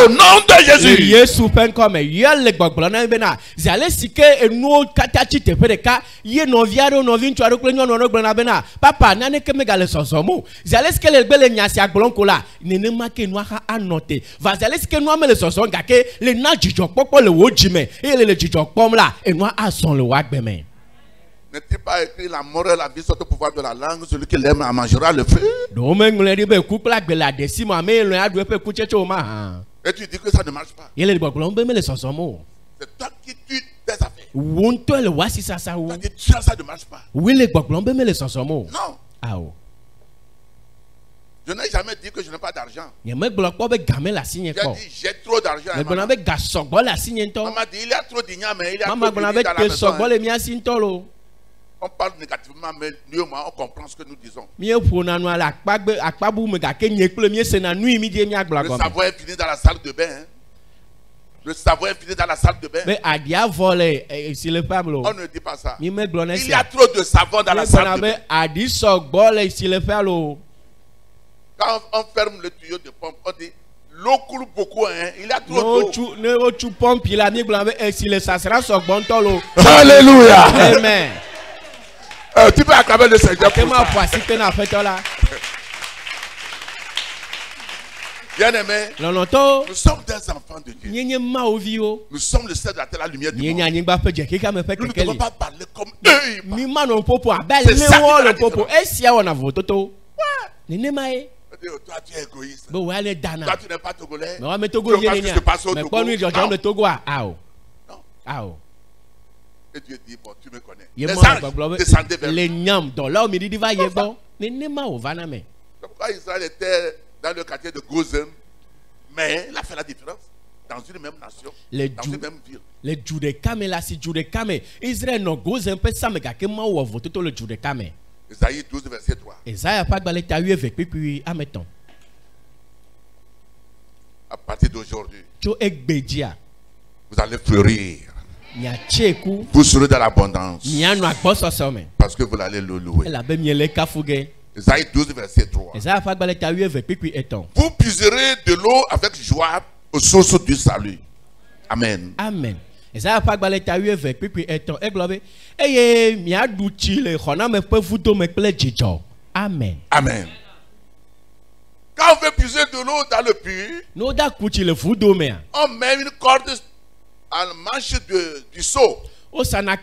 Au nom de Jésus. Yesu penkome yele gbogbolo na bena zale sike enu kata chite pedeka ye noviaro novincho arokle nyono no na bena papa nane keme gale sosomo zale sike le gbele nyasi agbonko la nene make nu aka anote va zale sike nu amele soso ngake le na jijo popo le wojime e le jijo pom la enu ason le wa gbeme. N'est-il pas écrit la mort et la vie sont au pouvoir de la langue, celui qui l'aime en mangera le feu? Et tu dis que ça ne marche pas. C'est toi qui tues tes affaires. Tu dis que ça ne marche pas. Non. Je n'ai jamais dit que je n'ai pas d'argent. J'ai dit j'ai trop d'argent. Maman dit il y a trop d'igname, mais il y a trop de vie dans la maison. On parle négativement, mais nous, on comprend ce que nous disons. Le savoir est fini dans la salle de bain. Hein. Le savoir est fini dans la salle de bain. On ne dit pas ça. Il y a trop de savon dans la salle de bain. Quand on ferme le tuyau de pompe, on dit l'eau coule beaucoup. Hein. Il y a trop d'eau. Alléluia. Amen. Tu peux acclamer le Seigneur pour ça. Bien-aimés, nous sommes des enfants de Dieu. Nous sommes le sel de la terre, la lumière du monde. Nous ne devons pas parler comme eux. C'est ça toi tu es égoïste. Toi tu n'es pas togolais. Tu vois ce qui se passe au Togo. Non. Et Dieu dit, bon, tu me connais. Les anges descendaient vers nous. Pourquoi Israël était dans le quartier de Gozem, mais il a fait la différence dans une même nation, dans une même ville. Les Judekame, là, si Judekame, Israël no Gozem, peut ça me gâter moi ou voter tout le Judekame. Isaïe 12, verset 3. Isaïe pas balé ta eu avec puis ameton. À partir d'aujourd'hui, Tu es vous allez fleurir. Vous serez dans l'abondance. Parce que vous allez le louer. Isaïe 12, verset 3. Vous puiserez de l'eau avec joie aux sources du salut. Amen. Amen. Amen. Amen. Quand on veut puiser de l'eau dans le puits, on met une corde à la manche du seau. C'est la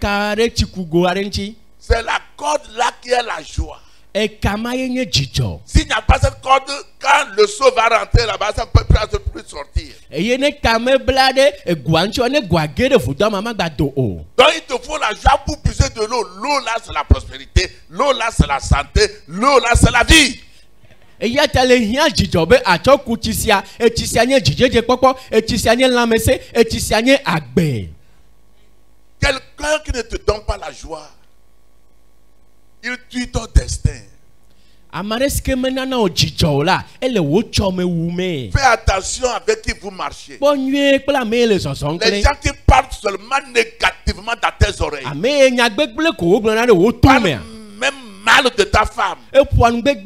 corde là qui est la joie. S'il n'y a pas cette corde, quand le seau va rentrer là-bas, ça ne peut plus sortir. Donc il te faut la joie pour puiser de l'eau. L'eau là c'est la prospérité. L'eau là c'est la santé. L'eau là c'est la vie. Quelqu'un qui ne te donne pas la joie, il tue ton destin. Fais attention avec qui vous marchez. Les gens qui parlent seulement négativement dans tes oreilles. Parle même mal de ta femme. Parle même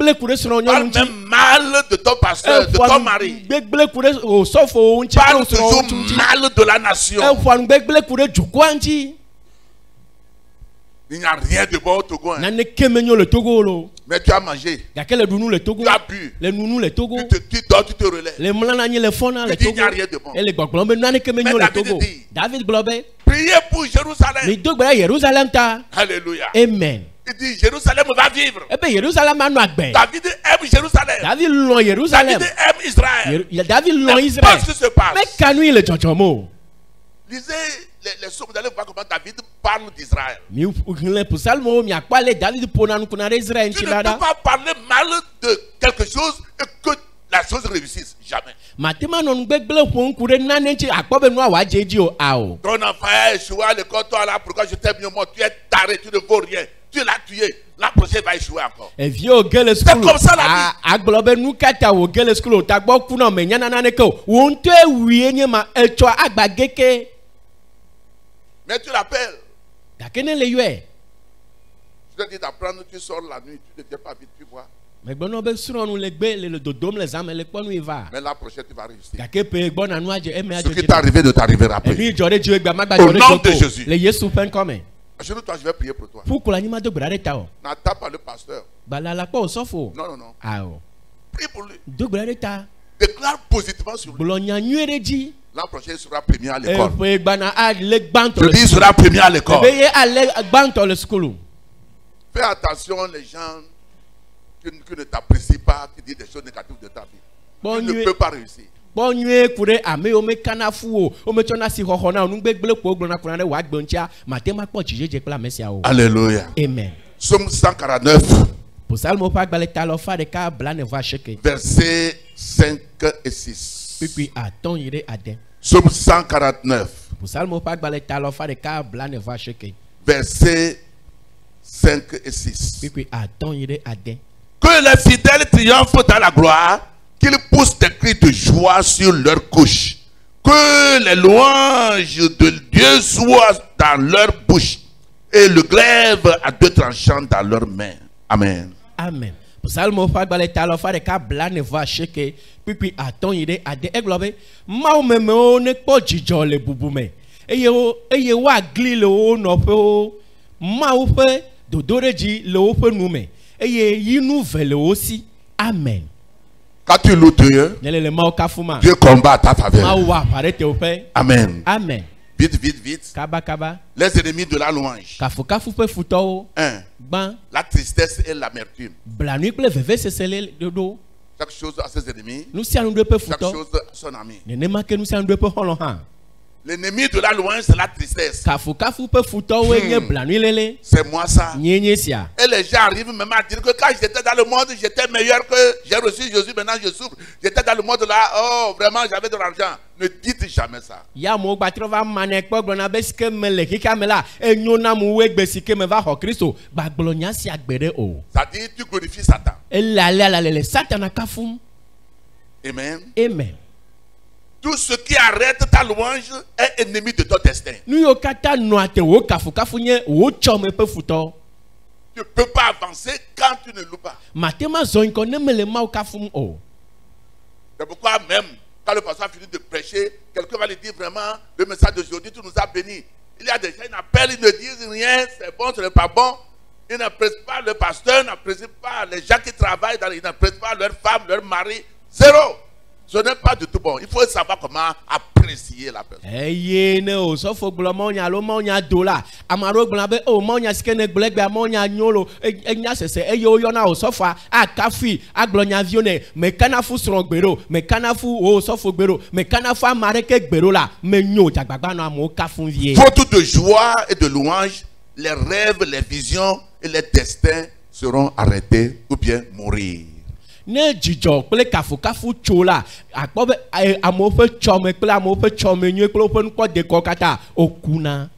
mal de ton pasteur, de ton mari. Parle toujours mal de la nation. Il n'y a rien de bon au Togo. Hein. Mais tu as mangé. Tu as bu. Tu dors, tu te relèves. Tu dis il n'y a rien de bon. Mais David dit, priez pour Jérusalem. Alléluia. Amen. Il dit Jérusalem va vivre. David aime Jérusalem. David aime Israël. Mais qu'est-ce qui se passe? Lisez les psaumes, vous allez voir comment David parle d'Israël. Tu ne peux pas parler mal de quelque chose et que la chose réussisse. Jamais. Ton enfant a échoué à l'école, toi là, pourquoi je t'aime mieux moi? Tu es taré, tu ne vaux rien. Tu l'as tué. La prochaine va échouer encore. C'est comme ça la vie. Mais tu l'appelles. Je Je te dis d'apprendre, tu sors la nuit, tu ne tiens pas vite, tu vois. Mais bon, be srɔ̃nu le gbe le dodom le zame le kpɔnu va. Mais la prochaine, tu vas réussir. Gake pe gbɔna nu adze eme Ce adze qui t'est arrivé ne t'arrivera Enu plus. dzɔ ɖe dziwò gba magba Au dzɔ ɖe nom de dziwò Jésus. ko le Yesu ƒe ŋkɔme. Chez toi, je vais prier pour toi. Ƒukula nyi ma do gbe ɖa ɖe ta o. N'attends pas le pasteur. Gbalala kpɔ o sɔfo. Non, non, non. Awɔ. Prie pour lui. Do gbe ɖa ɖe ta. Déclare positivement sur lui. Gblɔ nya nyuie ɖe dzi. L'an prochain, il sera premier à l'école. Eƒe gbana ale gbãtɔ Je le. dis, il sera premier à l'école. Ebe ye ale gbãtɔ le sukulu. Fais attention, les gens qui ne t'apprécient pas, qui disent des choses négatives de ta vie. Bon, Tu ne Dieu. peux pas réussir. Kpɔ nyuie ku ɖe ame yiwo mekana fu o, wometsɔna si xɔxɔ na o, nugbegble kpo gblɔna kuna ɖe wòa gbe ŋutia, mate ma kpɔ dzidzedze kple ame siawo. Alléluia. Amen. Psaume 149, Psalmo ƒe agbalẽ ta lɔfa ɖeka blaene-vɔ-asieke. versets 5 et 6. Kpikpi atɔ̃ yi ɖe ade. Psaume 149, Psalmo ƒe agbalẽ ta lɔfa ɖeka blaene-vɔ-asieke. versets 5 et 6. Kpikpi atɔ̃ yi ɖe ade. Que les fidèles triomphent dans la gloire, qu'ils poussent des cris de joie sur leur couche. Que les louanges de Dieu soient dans leur bouche et le glaive à deux tranchants dans leurs mains. Amen. Amen. Psalmo ƒe agbalẽ ta lɔfa ɖeka blaene-vɔ-asieke. Kpikpi atɔ̃ yi ɖe ade. Egblɔ be Mawu memewo nekpɔ dzidzɔ le bubu me eye woagli le wo nɔƒewo. Mawu ƒe dodoɖedzi le woƒe nu me eye yinu ve le wo si. Amen. Quand tu loues Dieu, Ne le Mawu kafu ma. Dieu combat à ta faveur. Mawu wɔ aʋa ɖe teƒe. Amen. Amen. Vite, vite, vite. Kaba kaba. Les ennemis de la louange. Kafukafu ƒe futɔwo. 1. Gbã. La tristesse et l'amertume. Blanui kple vevesese le ɖoɖo. Chaque chose a ses ennemis. Nu sia nu ɖe ƒe Chaque futɔ. chose a son ami. Nenema ke nu sia nu ɖe ƒe xɔlɔ̃ hã. L'ennemi de la louange, c'est la tristesse. Kafukafu ƒe futɔwoe nye blanui lele. C'est moi ça. Nye sia. Et les gens arrivent même à dire que quand j'étais dans le monde, j'étais meilleur que j'ai reçu Jésus, maintenant je souffre. J'étais dans le monde là, oh vraiment j'avais de l'argent. Ne dites jamais ça. Ya amewo gbatrɔ va manɛ kpɔ gblɔna be si ke me le xixea me la enyo na mu wu egbe si ke me va xɔ Kristo gbagblɔ nya sia gbe ɖe o. Ça dit tu glorifies Satan. Ele alea le Satana kafum. Amen. Amen. Tout ce qui arrête ta louange est ennemi de ton destin. Nu yiwo katã nɔa te wo kafukafu nye wo tsɔme ƒe futɔ. Tu ne peux pas avancer quand tu ne loues pas. Mate ma zɔ ŋkɔ ne mele Mawu kafum o. C'est pourquoi même quand le pasteur a fini de prêcher, quelqu'un va lui dire vraiment le message d'aujourd'hui, tu nous as bénis. Il y a des gens qui n'appellent, ils ne disent rien, c'est bon, ce n'est pas bon. Ils n'apprécient pas le pasteur, n'apprécient pas les gens qui travaillent, ils n'apprécient pas leur femme, leur mari. Zéro. Ce n'est pas du tout bon. Il faut savoir comment apprécier la personne. Eye ne o sɔfo gblɔ mɔnya alo mɔnya do la ame aɖewo gblɔna be o mɔnya si ke ne gblɔ egbea mɔnya nyo lo enya sese eye woyɔna o sɔfoa akafui agblɔ nyaviwo ne mekana fu srɔ̃ gbe ɖo mekana fu o sɔfo gbe ɖo mekana fu ame aɖeke gbe ɖo la menyo dzagbagba nɔ amewo kafu vie. Faute de joie et de louange, les rêves, les visions et les destins seront arrêtés ou bien mourir. Ne dzidzɔ kple kafukafu tso la akpɔ be amewo ƒe tsɔme kple amewo ƒe tsɔme nyuie kple woƒe nukpɔdekɔ katã okuna.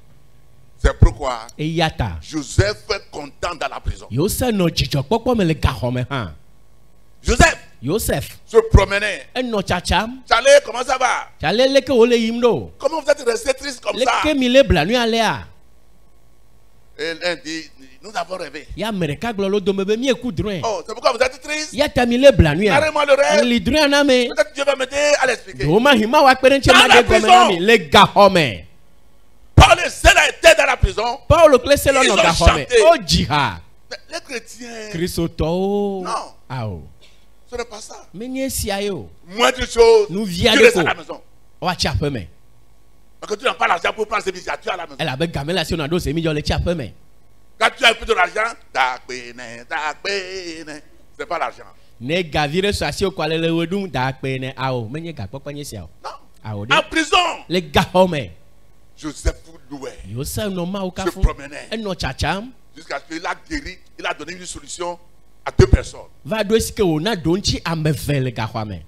C'est pourquoi Eya ta Joseph est content dans la prison. Yosef nɔ dzidzɔkpɔkpɔ me le gaxɔme hã. Joseph Yosef se promenait. enɔ tsatsam. Chalet, comment ça va? Tsalé leke wole yim ɖo. Comment vous êtes resté triste comme ça? Leke mi le blanui alea. Et l'un dit, nous avons rêvé. Ya ame ɖeka gblɔ lo dome be mieku drɔ̃e. Oh, c'est pourquoi vous êtes triste? Ya ta mi le blanuia. Narrez-moi le rêve. Li drɔ̃a na me. Peut-être Dieu va m'aider à l'expliquer. Do ma hima wa kpe ɖe ŋuti ma Dans la de gɔme na prison. mi le gaxɔme. Paul et Silas étaient dans la prison. Paulo kple Sela Ils nɔ ont gaxɔme. chanté. O dzi ha. Mais les chrétiens, Kristotɔwo. Non. Awo. ce n'est pas ça. Menye esia ye o. Moindre chose, Nous tu via restes de à la ko. maison. Wa tsi aƒe me. Parce que tu n'as pas l'argent pour prendre ces visites, tu es à la maison. Elabe game le asi wona ɖo se mi dzɔ le tsi aƒe me. Quand tu as un peu de l'argent, c'est pas l'argent. Ne gavi ɖe sɔ asi wokɔ ale le ɣe ɖum da kpe ne awo menye gakpɔkpɔ nye sia o. Non. Awo En ɖe. prison, Le gaxɔme. Joseph louait Yosef nɔ Mawu kafu. promenait. Enɔ tsatsam. jusqu'à ce qu'il a guéri, il a donné une solution à 2 personnes. Va ɖo esi ke wòna ɖo ŋuti ame eve le gaxɔa me.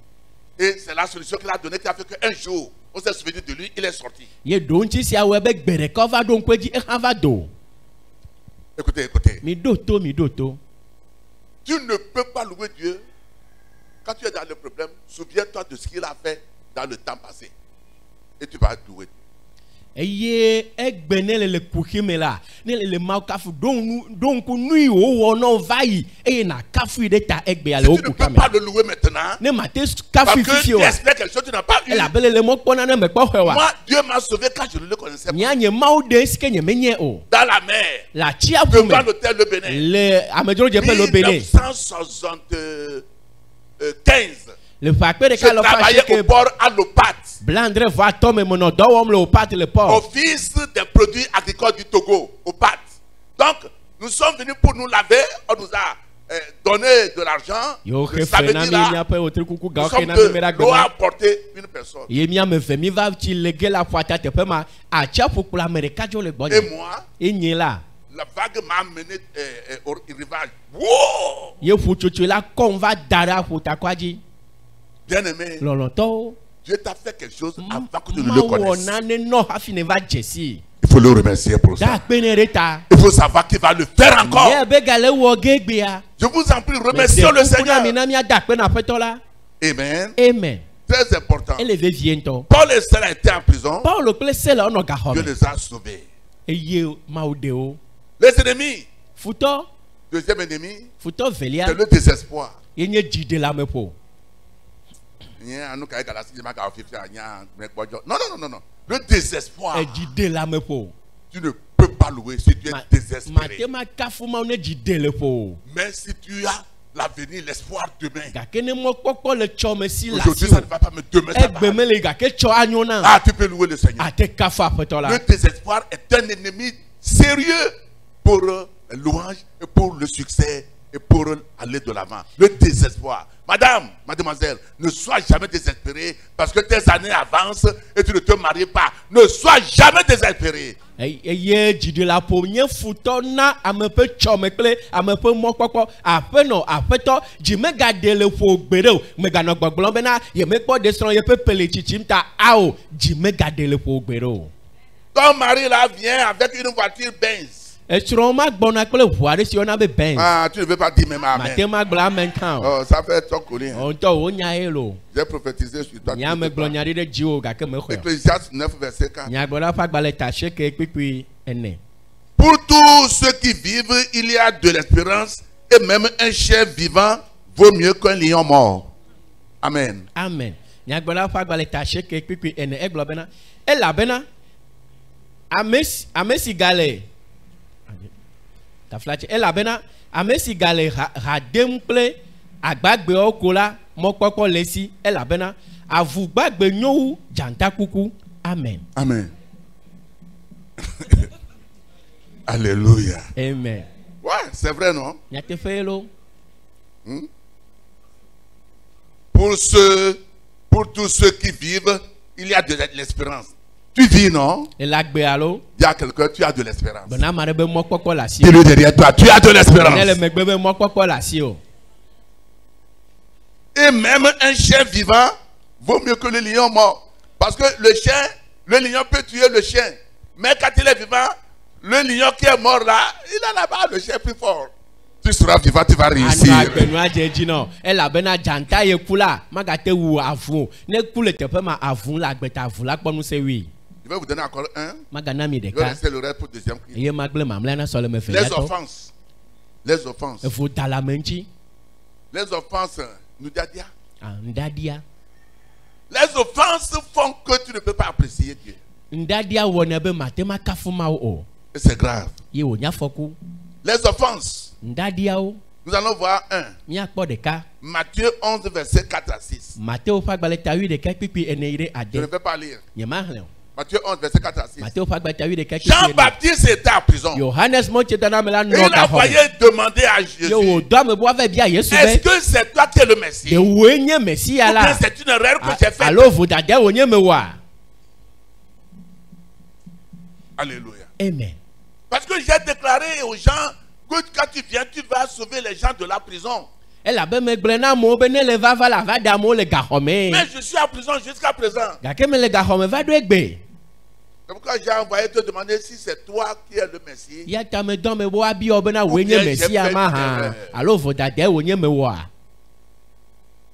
Et c'est la solution qu'il a donnée qui a fait qu'un jour, on s'est souvenu de lui, il est sorti. Ye ɖo ŋuti sia wɔe be gbe ɖeka va ɖo ŋkue dzi ehã va do. Écoutez, écoutez. Mi ɖo to mi ɖo to. Tu ne peux pas louer Dieu quand tu es dans le problème. Souviens-toi de ce qu'il a fait dans le temps passé. Et tu vas louer Dieu. eye egbe ne le kuxime la ne le mau kafu donc nui o no vai e na kafu de ta egbe ya le Si tu ne peux okuxame pas le louer maintenant, ne mate parce kafu que fifi tu o espères quelque chose que tu n'as pas eu. e la bele le mo pona na me kpo hwe wa Moi, Dieu m'a sauvé quand je ne le connaissais pas. nya nye mau de ske nye menye o Dans la mer, la chia devant fume l'hôtel de Bénin. le amedro je pe lo bene 1975, le fakpe de je ka lo fa travaillais au que port à l'Opat, blandre va tome mono do wom le pat le port office des produits agricoles du Togo, Opat. Donc, nous sommes venus pour nous laver, on nous a donné de l'argent. yo Le ke fena samedi mi là, nya pe o triku ga nous o sommes ke na deux. me da L'eau a gba apporté une personne. ye mi ame fe mi va ti lege la fata te pe ma a chia pukula amerika jo le gbo Et moi, enye la la vague m'a amené au rivage. Wow! ye fu chuchu la kon va dara fu takwaji Bien-aimé, loloto Dieu t'a fait quelque chose avant que tu ne ma le wo connaisses. na ne no hafi ne va jesi Il faut le remercier pour da ça. pe ne reta Il faut savoir qu'il va le faire encore. ye be gale wo gegbe ya Je vous en prie, remercions le Seigneur. mi na mi da pe na peto la Amen. amen Très important. ele ve viento Paul et Silas étaient en prison. paulo ple sela ono ga Dieu home les a sauvés. eye ma o de o Les ennemis, futo deuxième ennemi, futo velia c'est le désespoir. ye nye jide la me po Non, non, non. Le désespoir. e jide la me po Tu ne peux pas louer si tu es désespéré. ma kafu ma ne jide le po Mais si tu as l'avenir, l'espoir demain. ga ke ne mo kpokpo le tso me si la Aujourd'hui, si ça ne va pas me demain. Ça va egbe me aller. le ga ke tso anyo na Ah, tu peux louer le Seigneur. ate kafu apeto la Le désespoir est un ennemi sérieux pour louange et pour le succès et pour aller de l'avant. Le désespoir. Madame, mademoiselle, ne sois jamais désespérée parce que tes années avancent et tu ne te maries pas. Ne sois jamais désespérée. eye jide la po nye futo na ame pe tso me kple ame pe mo kpokpo aƒenɔ aƒetɔ dzime ga de le ƒo gbe ɖe o me ganɔ gbɔgblɔm bena ye me kpɔ desrɔ̃ ye ƒe pele tsitsim ta ao dzime ga de le ƒo gbe ɖe o Ton mari là vient avec une voiture Benz. esrɔ̃ ma gbɔna kple ʋu aɖe si yɔna be Benz Ah, tu ne veux pas dire même mate amen. ma gblɔ ame kan o Oh, ça fait ton collier. o ŋutɔ wo nya ye lo J'ai prophétisé sur toi. nya me gblɔ nya ɖe ɖe dziwo gake me xɔe Ecclésiaste 9, verset 4. nyagblɔla ƒe agbalẽ ta seke kpikpui ene Pour tous ceux qui vivent, il y a de l'espérance et même un chef vivant vaut mieux qu'un lion mort. Amen. amen nyagblɔla ƒe agbalẽ ta seke kpikpui ene egblɔ bena elabena ame si gale taflatse elabena ame si gale ha dem kple agbagbewo ko la mɔkpɔkpɔ le esi elabena avu gbagbe nyo wu dzantakuku amen Amen. Alléluia. amen Ouais, c'est vrai, non? nyateƒe ye lo Pour tous ceux qui vivent, il y a de l'espérance. Tu vis, non? le agbe alo Dis à quelqu'un, tu as de l'espérance. bena ame aɖe be mɔkpɔkpɔ le asi o Dis-le derrière toi, tu as de ne le l'espérance. megbe be mɔkpɔkpɔ le asi o Et même un chien vivant vaut mieux que le lion mort. Parce que le lion peut tuer le chien. Mais quand il est vivant, le lion qui est mort là, il a là-bas le chien plus fort. Tu seras vivant, tu vas anu réussir. agbenu adze dzi nɔ elabena dzanta ye ku la magate wu avu o ne ku le teƒe ma avu le agbeta avu la kpɔ nusẽ wi Je vais vous donner encore un. magana mi Je vais ɖeka laisser le reste pour le deuxième cri. eye magble mamlɛa na sɔleme Les feliatɔ offenses. Les offenses. evo dalame ŋuti Les offenses. Nous dit ŋdadia les offenses font que tu ne peux pas apprécier Dieu. ŋdadia wɔnɛ be mate ma kafu mawo o Et c'est grave. ye wònya fɔku Les offenses. ŋdadiawo Nous allons voir un. míakpɔ ɖeka Matthieu 11, verset 4 à 6. Mateo ƒe agbalẽ ta wi ɖeka kpikpi ene yi ɖe Je ne ade vais pas lire. nye ma hlẽ o Matthieu 11, verset 4 à 6. Mateo ƒe agbalẽ ta wi ɖeka kpikpi ene Jean-Baptiste était en prison. Yohanes mɔtsetana Et nɔ il a gaxɔ voyé me demander à Jésus, ye wòdɔ ame bo ava bia Yesu est-ce be que c'est toi qui es le Messie? Ou yewoe nye Mesia bien la c'est une erreur que j'ai faite? alo vodade wònye mewoa Alléluia. amen Parce que j'ai déclaré aux gens que quand tu viens, tu vas sauver les gens de la prison. elabe megblẽ na amewo be ne le vava la va ɖe amewo le gaxɔ me Mais je suis en prison jusqu'à présent. gake me le gaxɔ me va ɖo egbe C'est pourquoi j'ai envoyé te demander si c'est toi qui es le Messie. ya ta me dɔ me bo abiɔ bena Ou wòe nye bien j'ai Mesia fait ma une hã erreur. alo vodade wònye mewoa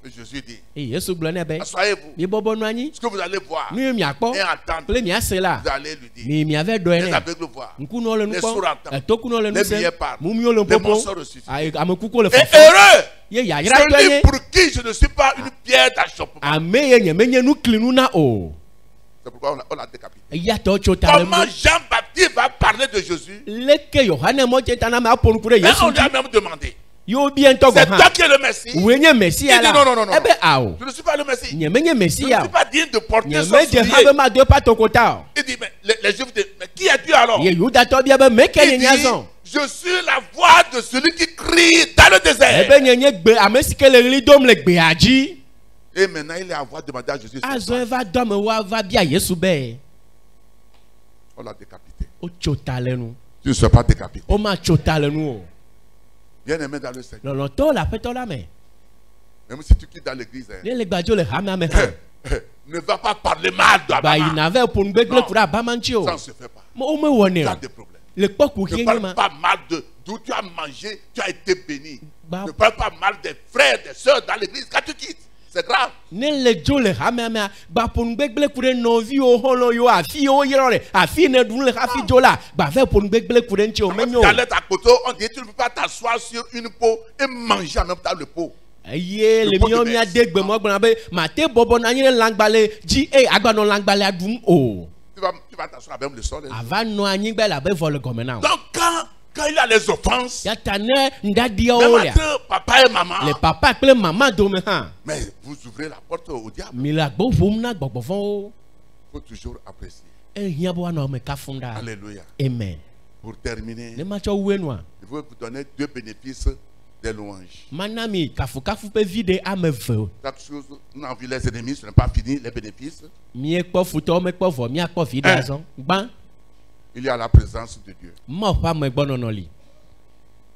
Et Jésus dit, Et Yesu gblɔ nɛ be, asseyez-vous. mibɔbɔ nɔ anyi, Ce que vous allez voir nu ye miakpɔ, et entendre, kple miase la, vous allez lui dire. mi miavɛ dɔe Les nɛ. aveugles voient. Ŋkunɔwo le nu Les kpɔm, sourds entendent. etokunɔwo le nu Les sem, muets parlent. mumuiwo le Les ƒoƒom, morts sont ressuscités. ame kukuwo le Et fɔfɔ. heureux Ye yayratɔe celui nye pour qui je ne suis pas une pierre d'achoppement. ame ye nye menye nuklinu na o. C'est pourquoi on l'a décapité. Eya tɔ tso ta le Comment mu. Jean-Baptiste va parler de Jésus? Leke Yohane mɔdzetana me aƒo nuku ɖe Mais Yesu on lui a dzi. même demandé. Yewo bia ŋutɔ C'est gɔ toi hã. qui es le Messie? Woe nye Mesia Il la. dit non, non, non, non. Ebe awo. Je ne suis pas le Messie. Nye menye Je ne Mesia suis o. pas digne de porter Nye son medze hã soulier. be mado eƒe atokota o. Il dit, mais les Juifs disent, mais qui es-tu alors? Ye Yudatɔ bia be me ke nye Il dit, nyazɔ. je suis la voix de celui qui crie dans le désert. Ebe nye gbe ame si ke le ɣli dom le gbea dzi. Et maintenant, il est en voie de demander à Jésus. Azɔ eva dɔ ame wa va bia Yesu be. On l'a décapité. O tso ta le nu. Tu ne seras pas décapité. O ma tso ta le nu o. Bien-aimé dans le Seigneur. Lɔlɔtɔwo le aƒetɔ la me. Même si tu quittes dans l'église, hein, Ne le gbadzo le hame ame hã. ne va pas parler mal Ba d'Abama. yina vɛ ƒo nu gbegble ku ɖe abama ŋuti o. Ça ne se fait pas. Wo mewɔ nɛ Tu as o. des problèmes. Le kpɔku Ne xie nye parle ma. pas mal de d'où tu as mangé, tu as été béni. Bah. Ne parle pas mal des frères, des sœurs dans l'église quand tu quittes. C'est grave. Ne le dzo le hame amea ba ƒo nu gbegble ku ɖe nɔviwo xɔlɔ yiwo afi yiwo yrɔ le afi ne ɖum le hafi dzo la ba vɛ ƒo nu gbegble ku ɖe ŋuti o Quand menyo tu o. allais ta koto, on dit tu ne peux pas t'asseoir sur une peau et manger en même temps le pot. Eye le Le pot de miɔ baisse. mia de gbemɔ gbɔna be mate bɔbɔ na anyi ɖe lãgbale dzi eye agbanɔ lãgbalea ɖum o. Tu vas t'asseoir même le sol. Ava nɔ anyigba la be vɔ le gɔme na o. Donc quand il y a les offenses, Yata ne même ŋɖaɖiawo lea entre papa et maman, le papa kple mama dome hã mais vous ouvrez la porte au diable. mi le agbo ƒom na gbɔgbɔvɔwo. Il faut toujours apprécier. Ehiã be woanɔ me kafum ɖa. Alléluia. Amen. Pour terminer, Ne ma tsɔ wue nua. je veux vous donner deux bénéfices des louanges. Mana mi kafukafu ƒe vi ɖe ame eve. Chaque chose, nous avons vu les ennemis, ce n'est pas fini, les bénéfices. Miekpɔ futɔwo mekpɔ vɔ miakpɔ vi ɖe azɔ. Gbã. Il y a la présence de Dieu. Mɔ ƒe amegbɔnɔnɔ li.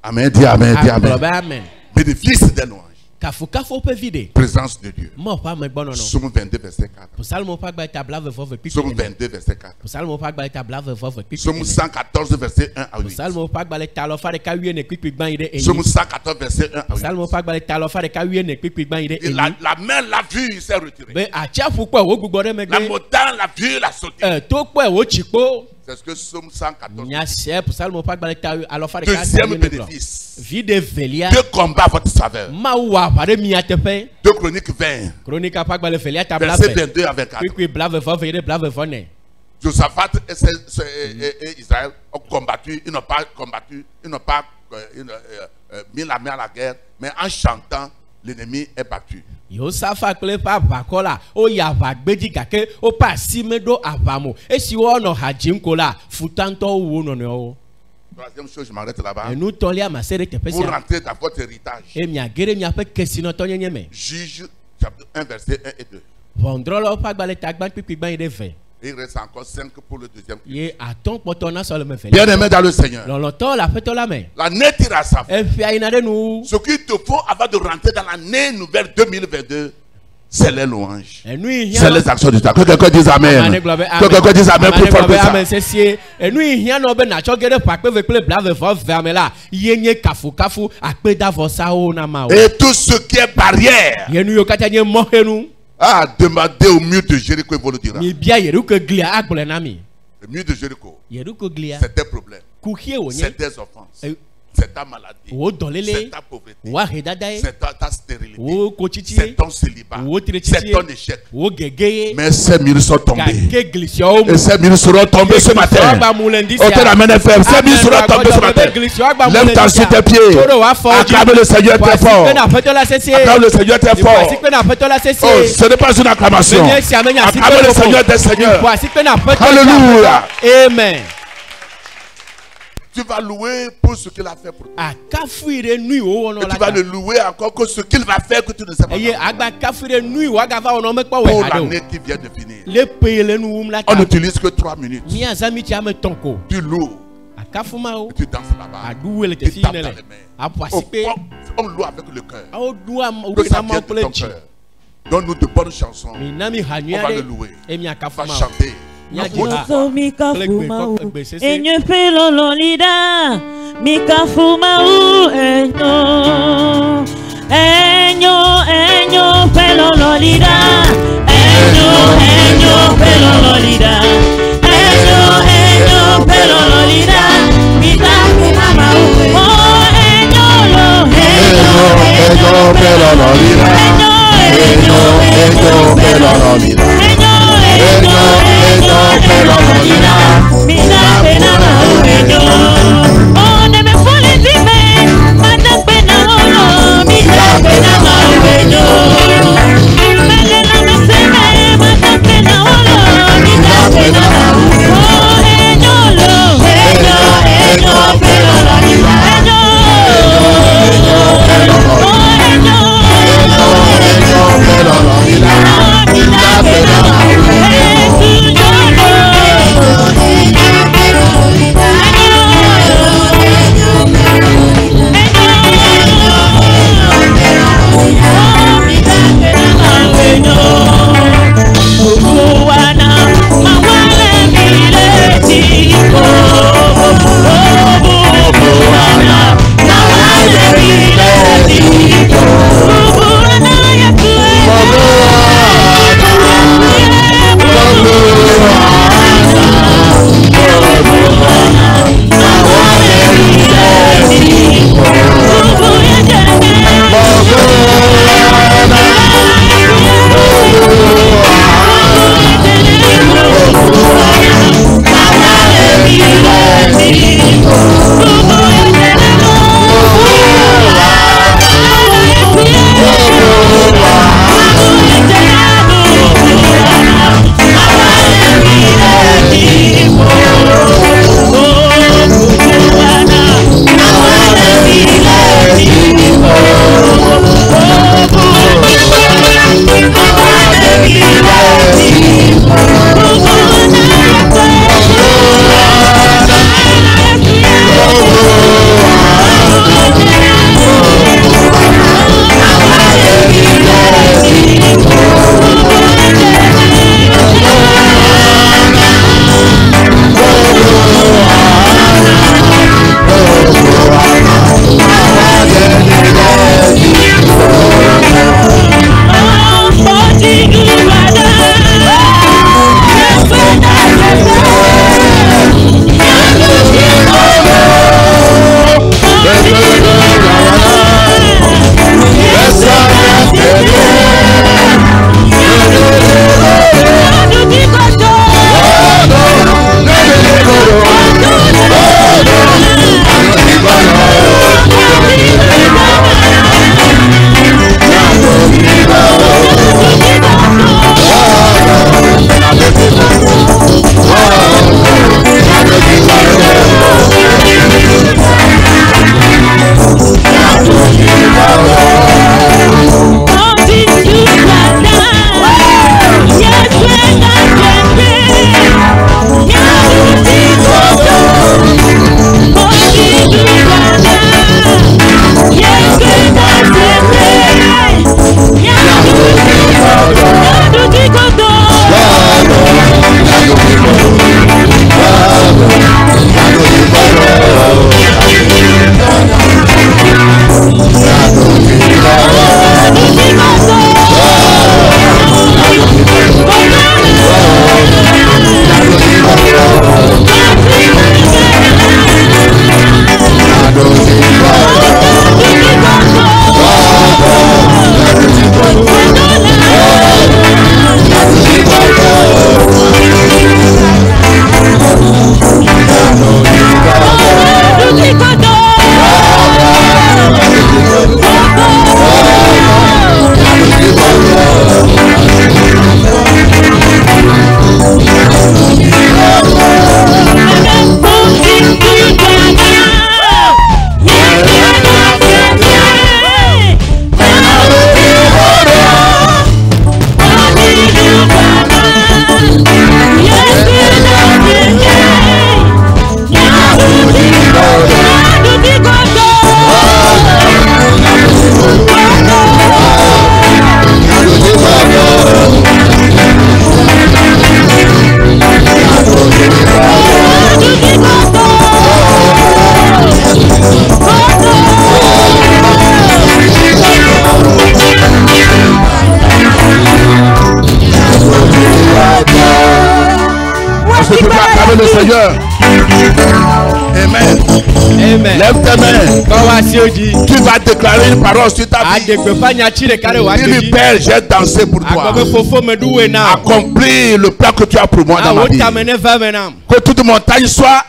Amen, dis Amen, dis Agblɔ Amen. be amen. Bénéfice des louanges. Kafukafu ƒe vi ɖe. Présence de Dieu. Mɔ ƒe amegbɔnɔnɔ. Psaume 22, verset 4. Psalmo ƒe agba eta blavevɔve Psaume kpikpi. 22, verset 4. Psalmo ƒe agba eta blavevɔve Psaume kpikpi. 114, verset 1 à 8. Psalmo ƒe agba le ta alɔfa ɖeka wuiene kpikpi gbã yi ɖe Psaume enyi. 114, verset 1 à 8. Psalmo ƒe agba le ta alɔfa ɖeka wuiene kpikpi gbã yi ɖe Et la enyi. main l'a vu, il s'est retiré. Be atsiaƒu kpɔe wo gbugbɔ ɖe La megbe. montagne l'a vu, il a sauté. To kpɔe wo tsi kpo. C'est ce que Psaume 114. Nyase Psalmo ƒe agba le ta alɔfa ɖeka Deuxième wuiene gblɔ. bénéfice. Vi ɖe velia. Deux combats à votre faveur. Mawu wɔ aʋa ɖe mia teƒe. 2 Chroniques 20, Kronika ƒe agbalẽ velia ta verset blave. 22 à 24. Kpikpi blavevɔ ve ɖe blavevɔ nɛ. Josaphat et Israël ont combattu, ils n'ont pas combattu, ils n'ont pas mis la main à la guerre, mais en chantant, l'ennemi est battu. Yehosafa kple eƒe aʋakɔ la woyi aʋagbedzi gake woƒe asi meɖo aʋa mo. Esi woanɔ ha dzim ko la futantɔwo wu wo nɔnɔewo. Troisième chose, je m'arrête là-bas. Enutɔlia ma se ɖe teƒe Pour sia. rentrer dans votre héritage. Eye miage ɖe miaƒe kesinɔtɔnyenye me. Juge chapitre 1, verset 1 et 2. Ʋɔnudrɔ̃lawo ƒe agbalẽ ta gbã kpikpi gbã yi ɖe ve. Il reste encore 5 pour le deuxième. Ye atɔ̃ kpɔtɔ na sɔleme velia. Bien-aimé dans le Seigneur. Lɔlɔtɔ le aƒetɔ la me. L'année tire à sa fin. Efia yina ɖe nu. Ce qu'il te faut avant de rentrer dans l'année nouvelle 2022, c'est les louanges. Enu yi hiã. C'est les actions du temps. Que quelqu'un dise Amen. Amane gblɔ be Que quelqu'un dise Amen plus fort que ça. amen sesie. Enu yi hiã nɔ be natsɔ ge ɖe ƒe akpeve kple blavevɔ vea me la ye nye kafukafu akpedavɔsawo na ma o. Et tout ce qui est barrière Ye nu yiwo katã nye mɔhenu. a demandé au mur de Jéricho, il vous le dira. Mi bia Yeruko glia agblɔ na mi. Le mur de Jéricho, Yeruko glia. c'est des problèmes, Kuxie wonye. c'est des offenses, Eh, c'est ta maladie, Wo c'est dɔlele. ta pauvreté, Wo ahedada ye. c'est ta stérilité, Wo kotsitsi c'est ye. ton célibat, Wo tretiti c'est ye. ton échec. Wo gege ye. Mais ces murs sont tombés. Gake glisiawo mu. Et ces murs seront tombés ce matin. Agba mu le ŋdi On te sia. l'amène frère. Ces murs seront tombés ce matin. Lève-toi sur tes pieds. Acclame le Seigneur très fort. Acclame le Seigneur très fort. Oh, ce n'est pas une acclamation. Acclame le Seigneur des seigneurs. Alléluia. Amen. Tu vas louer pour ce qu'il a fait pour toi. Akafui ɖe nui wo wɔnɔ Et la tu vas ta. le louer encore que ce qu'il va faire que tu ne sais pas. Eye agba kafui ɖe nui wo agava wɔnɔ mekpɔ Pour wɔ ha ɖe l'année qui vient de finir. o. Le peye le nu wum la On ta. n'utilise que 3 minutes. Miazã mi tsi ame tɔn ko. Tu loues. Akafu ma wo. Et tu danses là-bas. Aɖuwoe le Tu tefi tapes ne dans le. les mains. Aƒo Oh, asikpe. on loue avec le cœur. Awo ɖu am Que ça wona ma vienne de kple ton dzi. cœur. Donne-nous de bonnes chansons. Mi na mi ha nyui On va le aɖe. louer. Eye mi On akafu va ma wo. chanter. Miadzi Notre ha. Moto mikafu Kple mau gbe sese. enyo pelolo lida mikafu mau enyo enyo enyo Le Seigneur. Amen. Amen. Lève tes mains. Kọ́wá sí ojì. Tu vas déclarer une parole sur ta vie. Àdègbè fanyatsi rẹ̀ kárí wá Dis-lui, dèjì. Père, j'ai dansé pour toi. Àgbọ̀bẹ̀ fofo mẹ́dúwẹ̀ náà. Accomplis le plan que tu as pour moi dans ma Àwọn vie. tàmẹ̀ ní fẹ́mẹ̀ náà. Que toute montagne soit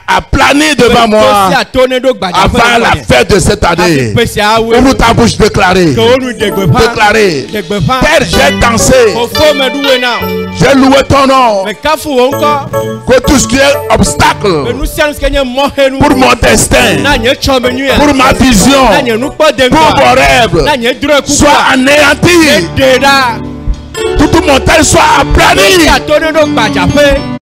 aplanée devant moi Tó sí àtónédó gbàjà avant la fête de cette année. Àti pèsè àwẹ̀. Ouvre ta bouche, déclarer. Kòónù dègbè fa. Déclarer. Dègbè fa. Père, j'ai dansé. Fofo mẹ́dúwẹ̀ náà. J'ai loué ton nom. Mẹ̀káfù wọn kọ́. Que tout ce qui est obstacle Mẹ̀nu sẹ́nu kẹ́nyẹ́ mọ́hẹ́nu. pour mon destin, Náà nyẹ́ tsọ́ mẹ́nu yẹn. pour ma vision, Náà nyẹ́ nukpọ́ dèmí. pour mon rêve, Náà nyẹ́ dúró kúkú. soit anéanti. Dèda. Toute montagne soit Tó sí aplanie. àtónédó gbàjà fẹ́.